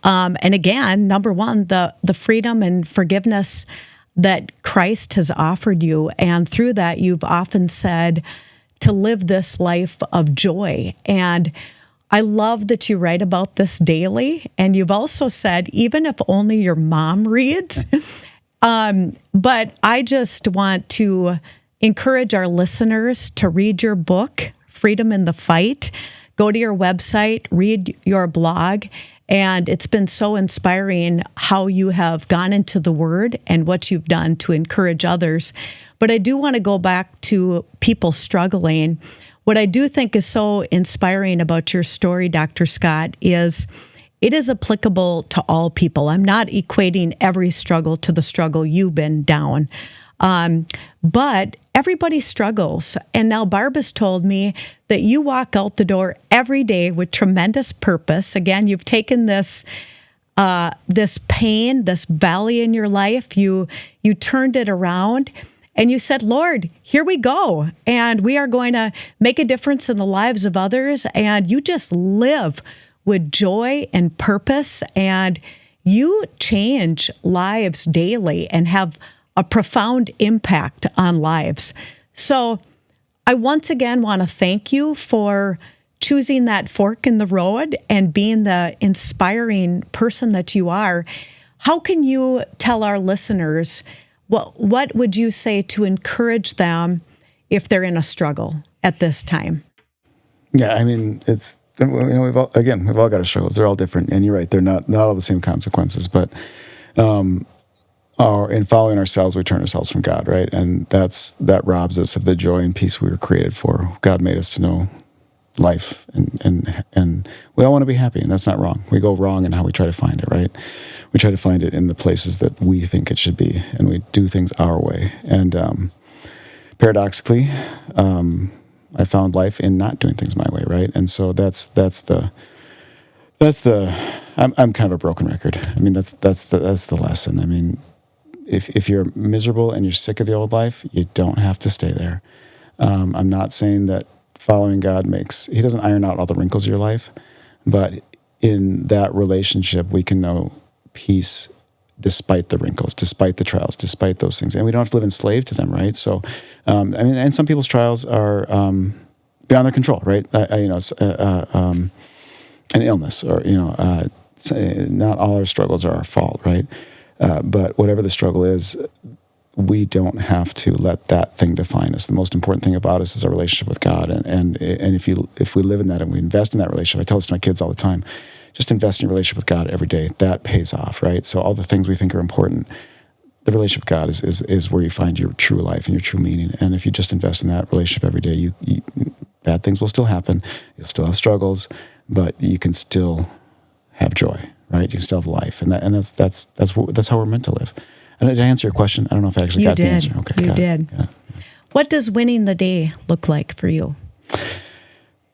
And again, number one, the freedom and forgiveness that Christ has offered you. And through that, you've often said to live this life of joy. And I love that you write about this daily, and you've also said, even if only your mom reads. But I just want to encourage our listeners to read your book, Freedom in the Fight. Go to your website, read your blog, and it's been so inspiring how you have gone into the Word and what you've done to encourage others. But I do want to go back to people struggling. What I do think is so inspiring about your story, Dr. Scott, is it is applicable to all people. I'm not equating every struggle to the struggle you've been down. But everybody struggles. And now Barb has told me that you walk out the door every day with tremendous purpose. Again, you've taken this pain, this valley in your life, you turned it around. And you said, Lord, here we go. And we are going to make a difference in the lives of others. And you just live with joy and purpose. And you change lives daily and have a profound impact on lives. So I once again want to thank you for choosing that fork in the road and being the inspiring person that you are. How can you tell our listeners, what would you say to encourage them if they're in a struggle at this time? Yeah, I mean, we've all got our struggles. They're all different, and you're right. They're not all the same consequences. But in following ourselves, we turn ourselves from God, right? And that robs us of the joy and peace we were created for. God made us to know life, and we all want to be happy, and that's not wrong. We go wrong in how we try to find it, right? We try to find it in the places that we think it should be, and we do things our way. And paradoxically, I found life in not doing things my way, right? And so that's the I'm kind of a broken record. I mean, that's the lesson. I mean, if you're miserable and you're sick of the old life, you don't have to stay there. I'm not saying that following God he doesn't iron out all the wrinkles of your life, but in that relationship, we can know peace despite the wrinkles, despite the trials, despite those things. And we don't have to live enslaved to them, right? So, and some people's trials are beyond their control, right? An illness or, not all our struggles are our fault, right? But whatever the struggle is, we don't have to let that thing define us. The most important thing about us is our relationship with God. And if we live in that and we invest in that relationship, I tell this to my kids all the time, just invest in your relationship with God every day. That pays off, right? So all the things we think are important, the relationship with God is where you find your true life and your true meaning. And if you just invest in that relationship every day, you bad things will still happen. You'll still have struggles, but you can still have joy, right? You can still have life. And that's how we're meant to live. And did I answer your question? I don't know if I actually got the answer. Okay, you did. Yeah. What does winning the day look like for you?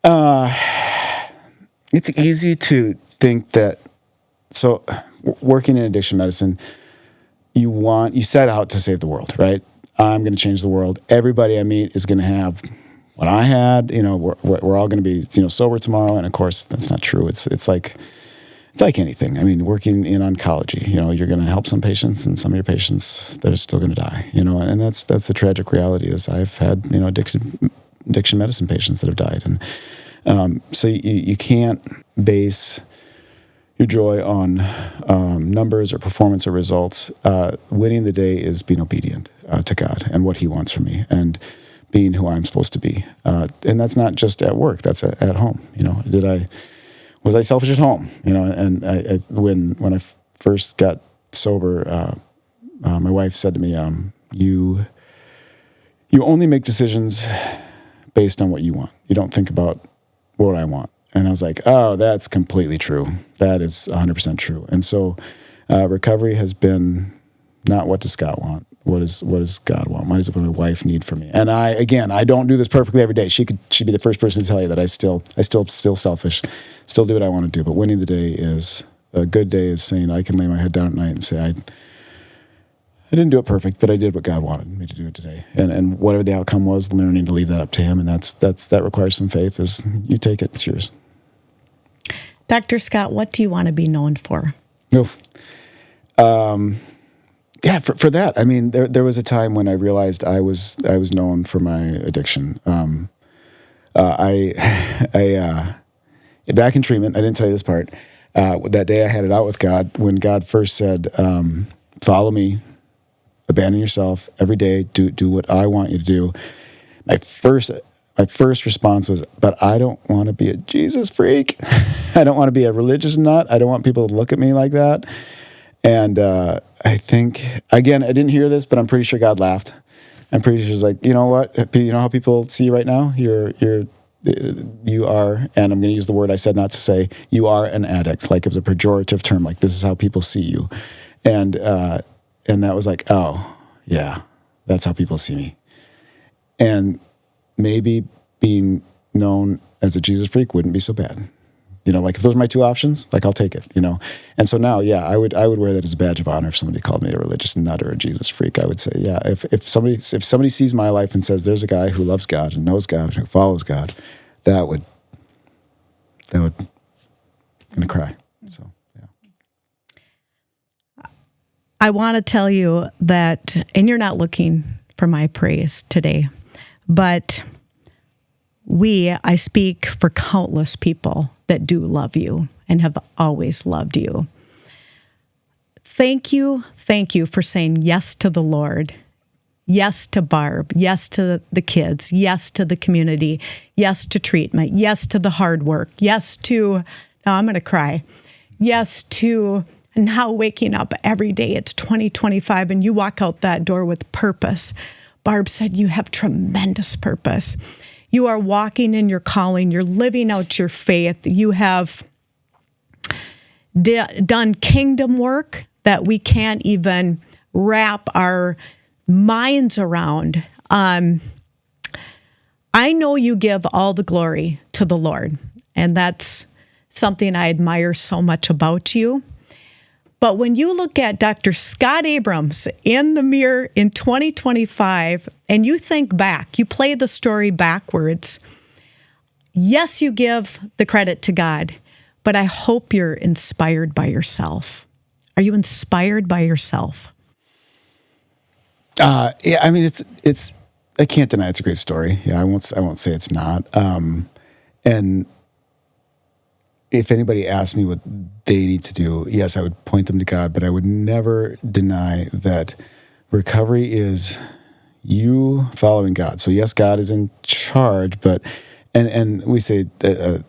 It's easy to think that. So, working in addiction medicine, you set out to save the world, right? I'm going to change the world. Everybody I meet is going to have what I had. We're all going to be sober tomorrow, and of course that's not true. It's like anything. I mean, working in oncology, you're going to help some patients, and some of your patients, they're still going to die, and that's the tragic reality is I've had, addiction medicine patients that have died. And so you can't base your joy on numbers or performance or results. Winning the day is being obedient to God and what he wants from me and being who I'm supposed to be. And that's not just at work, that's at home. Was I selfish at home? And when I first got sober, my wife said to me, "You only make decisions based on what you want. You don't think about what I want." And I was like, "Oh, that's completely true. That is 100% true." And so, recovery has been not what does Scott want. What does God want? What does my wife need from me? And I don't do this perfectly every day. She'd be the first person to tell you that I still selfish, still do what I want to do. But winning the day is a good day is saying I can lay my head down at night and say I didn't do it perfect, but I did what God wanted me to do today. And whatever the outcome was, learning to leave that up to him. And that requires some faith. Is you take it, it's yours. Dr. Scott, what do you want to be known for? Yeah, for that. I mean, there was a time when I realized I was known for my addiction. I back in treatment, I didn't tell you this part. That day I had it out with God when God first said, "Follow me, abandon yourself every day, do what I want you to do." My first response was, "But I don't want to be a Jesus freak. I don't want to be a religious nut. I don't want people to look at me like that." And I think, again, I didn't hear this, but I'm pretty sure God laughed. I'm pretty sure he's like, you know what? You know how people see you right now? You are, and I'm going to use the word I said not to say, you are an addict. Like it was a pejorative term. Like this is how people see you. And that was like, oh, yeah, that's how people see me. And maybe being known as a Jesus freak wouldn't be so bad. Like if those are my two options, like I'll take it, And so now, yeah, I would wear that as a badge of honor if somebody called me a religious nut or a Jesus freak. I would say, yeah, if somebody sees my life and says there's a guy who loves God and knows God and who follows God, that would I'm gonna cry. So yeah. I want to tell you that, and you're not looking for my praise today, but I speak for countless people that do love you and have always loved you. Thank you for saying yes to the Lord, yes to Barb, yes to the kids, yes to the community, yes to treatment, yes to the hard work, yes to, now I'm going to cry, yes to now waking up every day. It's 2025 and you walk out that door with purpose. Barb said you have tremendous purpose. You are walking in your calling. You're living out your faith. You have done kingdom work that we can't even wrap our minds around. I know you give all the glory to the Lord, and that's something I admire so much about you. But when you look at Dr. Scott Abrams in the mirror in 2025, and you think back, you play the story backwards, yes, you give the credit to God, but I hope you're inspired by yourself. Are you inspired by yourself? Yeah, I mean, it's. I can't deny it's a great story. Yeah, I won't say it's not. And if anybody asked me what they need to do, yes, I would point them to God, but I would never deny that recovery is you following God. So yes, God is in charge, but and we say that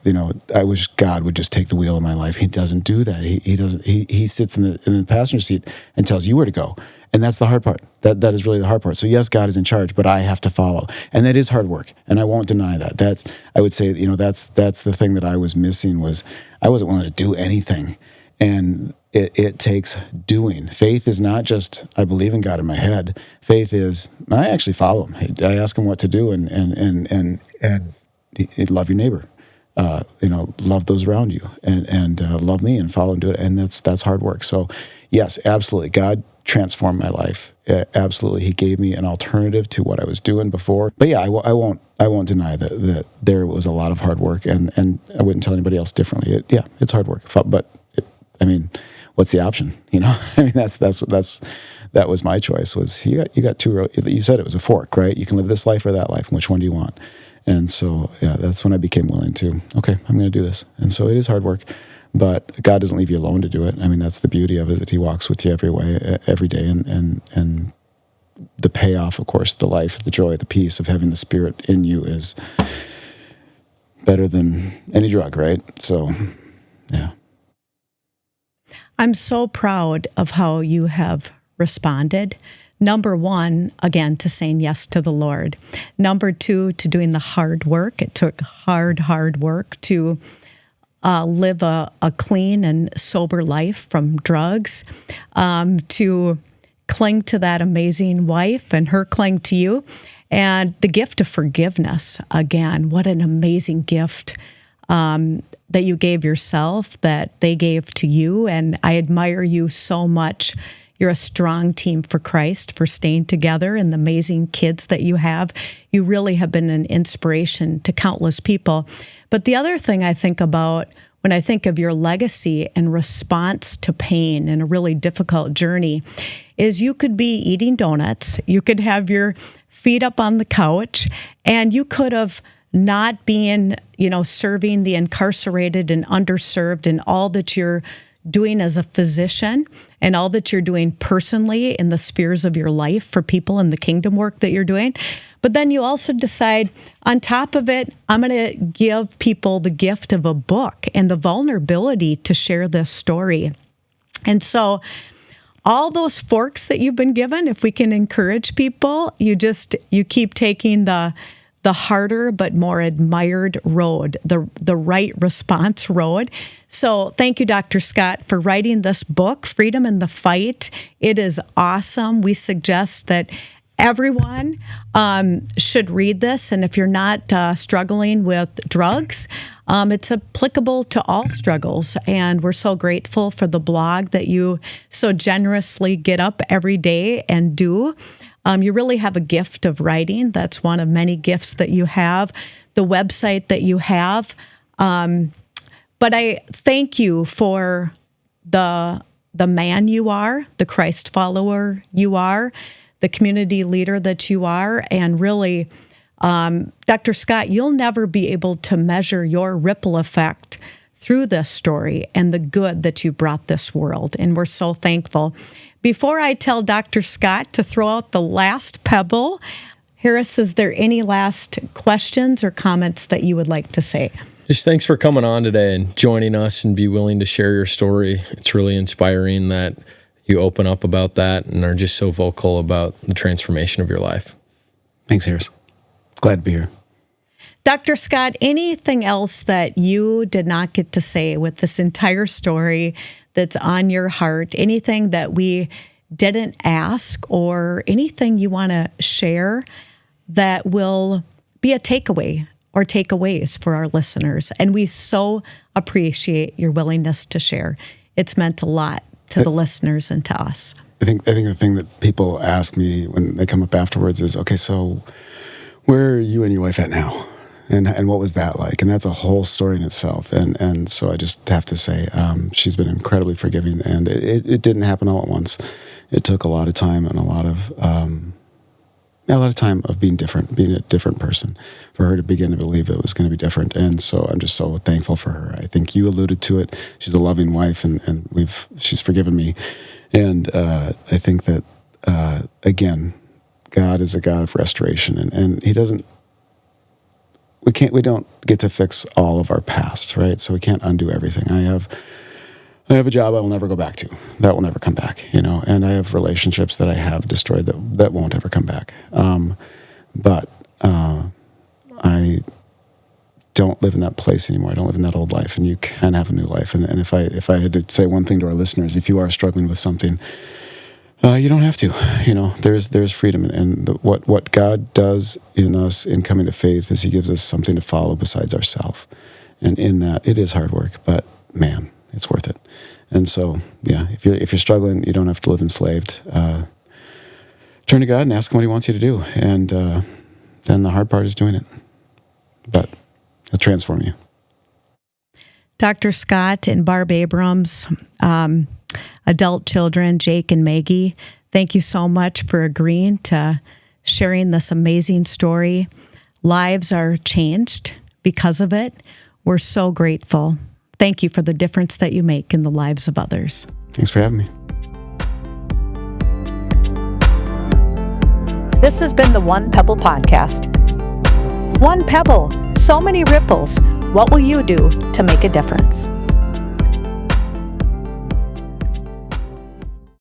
I wish God would just take the wheel of my life. He doesn't do that. He doesn't. He sits in the passenger seat and tells you where to go, and that's the hard part. That is really the hard part. So yes, God is in charge, but I have to follow, and that is hard work, and I won't deny that. I would say that's the thing that I was missing was I wasn't willing to do anything, and it takes doing. Faith is not just I believe in God in my head. Faith is I actually follow Him. I ask Him what to do, and love your neighbor. Love those around you, and love me and follow and do it. And that's hard work. So, yes, absolutely, God transformed my life. Absolutely, He gave me an alternative to what I was doing before. But yeah, I won't deny that there was a lot of hard work, and I wouldn't tell anybody else differently. It's hard work, but what's the option? I mean, that was my choice. Was you got two roads. You said it was a fork, right? You can live this life or that life. And which one do you want? And so, yeah, that's when I became willing to, okay, I'm going to do this. And so it is hard work, but God doesn't leave you alone to do it. I mean, that's the beauty of it, that He walks with you every day. And the payoff, of course, the life, the joy, the peace of having the Spirit in you is better than any drug, right? So, yeah. I'm so proud of how you have responded. Number one, again, to saying yes to the Lord. Number two, to doing the hard work. It took hard work to live a clean and sober life from drugs, to cling to that amazing wife and her cling to you, and the gift of forgiveness. Again, what an amazing gift that you gave yourself, that they gave to you, and I admire you so much. You're a strong team for Christ, for staying together, and the amazing kids that you have. You really have been an inspiration to countless people. But the other thing I think about when I think of your legacy and response to pain in a really difficult journey is you could be eating donuts, you could have your feet up on the couch, and you could have not been, serving the incarcerated and underserved and all that you're doing as a physician and all that you're doing personally in the spheres of your life for people in the kingdom work that you're doing. But then you also decide, on top of it, I'm going to give people the gift of a book and the vulnerability to share this story. And so all those forks that you've been given, if we can encourage people, you keep taking the harder but more admired road, the right response road. So thank you, Dr. Scott, for writing this book, Freedom in the Fight. It is awesome. We suggest that everyone should read this. And if you're not struggling with drugs, it's applicable to all struggles. And we're so grateful for the blog that you so generously get up every day and do. You really have a gift of writing. That's one of many gifts that you have, the website that you have. But I thank you for the man you are, the Christ follower you are, the community leader that you are. And really, Dr. Scott, you'll never be able to measure your ripple effect through this story and the good that you brought this world. And we're so thankful. Before I tell Dr. Scott to throw out the last pebble, Harris, is there any last questions or comments that you would like to say? Just thanks for coming on today and joining us and be willing to share your story. It's really inspiring that you open up about that and are just so vocal about the transformation of your life. Thanks, Harris. Glad to be here. Dr. Scott, anything else that you did not get to say with this entire story that's on your heart, anything that we didn't ask, or anything you want to share that will be a takeaway or takeaways for our listeners? And we so appreciate your willingness to share. It's meant a lot to the listeners and to us. I think the thing that people ask me when they come up afterwards is, okay, so where are you and your wife at now? And what was that like? And that's a whole story in itself. And so I just have to say, she's been incredibly forgiving, and it didn't happen all at once. It took a lot of time and a lot of time of being different, being a different person, for her to begin to believe it was going to be different. And so I'm just so thankful for her. I think you alluded to it. She's a loving wife, and she's forgiven me. And I think that, again, God is a God of restoration, and He doesn't. We don't get to fix all of our past, right? So we can't undo everything. I have a job I will never go back to. That will never come back, and I have relationships that I have destroyed that won't ever come back. But I don't live in that place anymore. I don't live in that old life, and you can have a new life. And if I had to say one thing to our listeners, if you are struggling with something, you don't have to. There's freedom, and what God does in us in coming to faith is He gives us something to follow besides ourselves. And in that, it is hard work, but man, it's worth it. And so, yeah, if you're struggling, you don't have to live enslaved. Turn to God and ask Him what He wants you to do, and then the hard part is doing it. But it'll transform you. Dr. Scott and Barb Abrams, adult children, Jake and Maggie, thank you so much for agreeing to sharing this amazing story. Lives are changed because of it. We're so grateful. Thank you for the difference that you make in the lives of others. Thanks for having me. This has been the One Pebble Podcast. One pebble, so many ripples. What will you do to make a difference?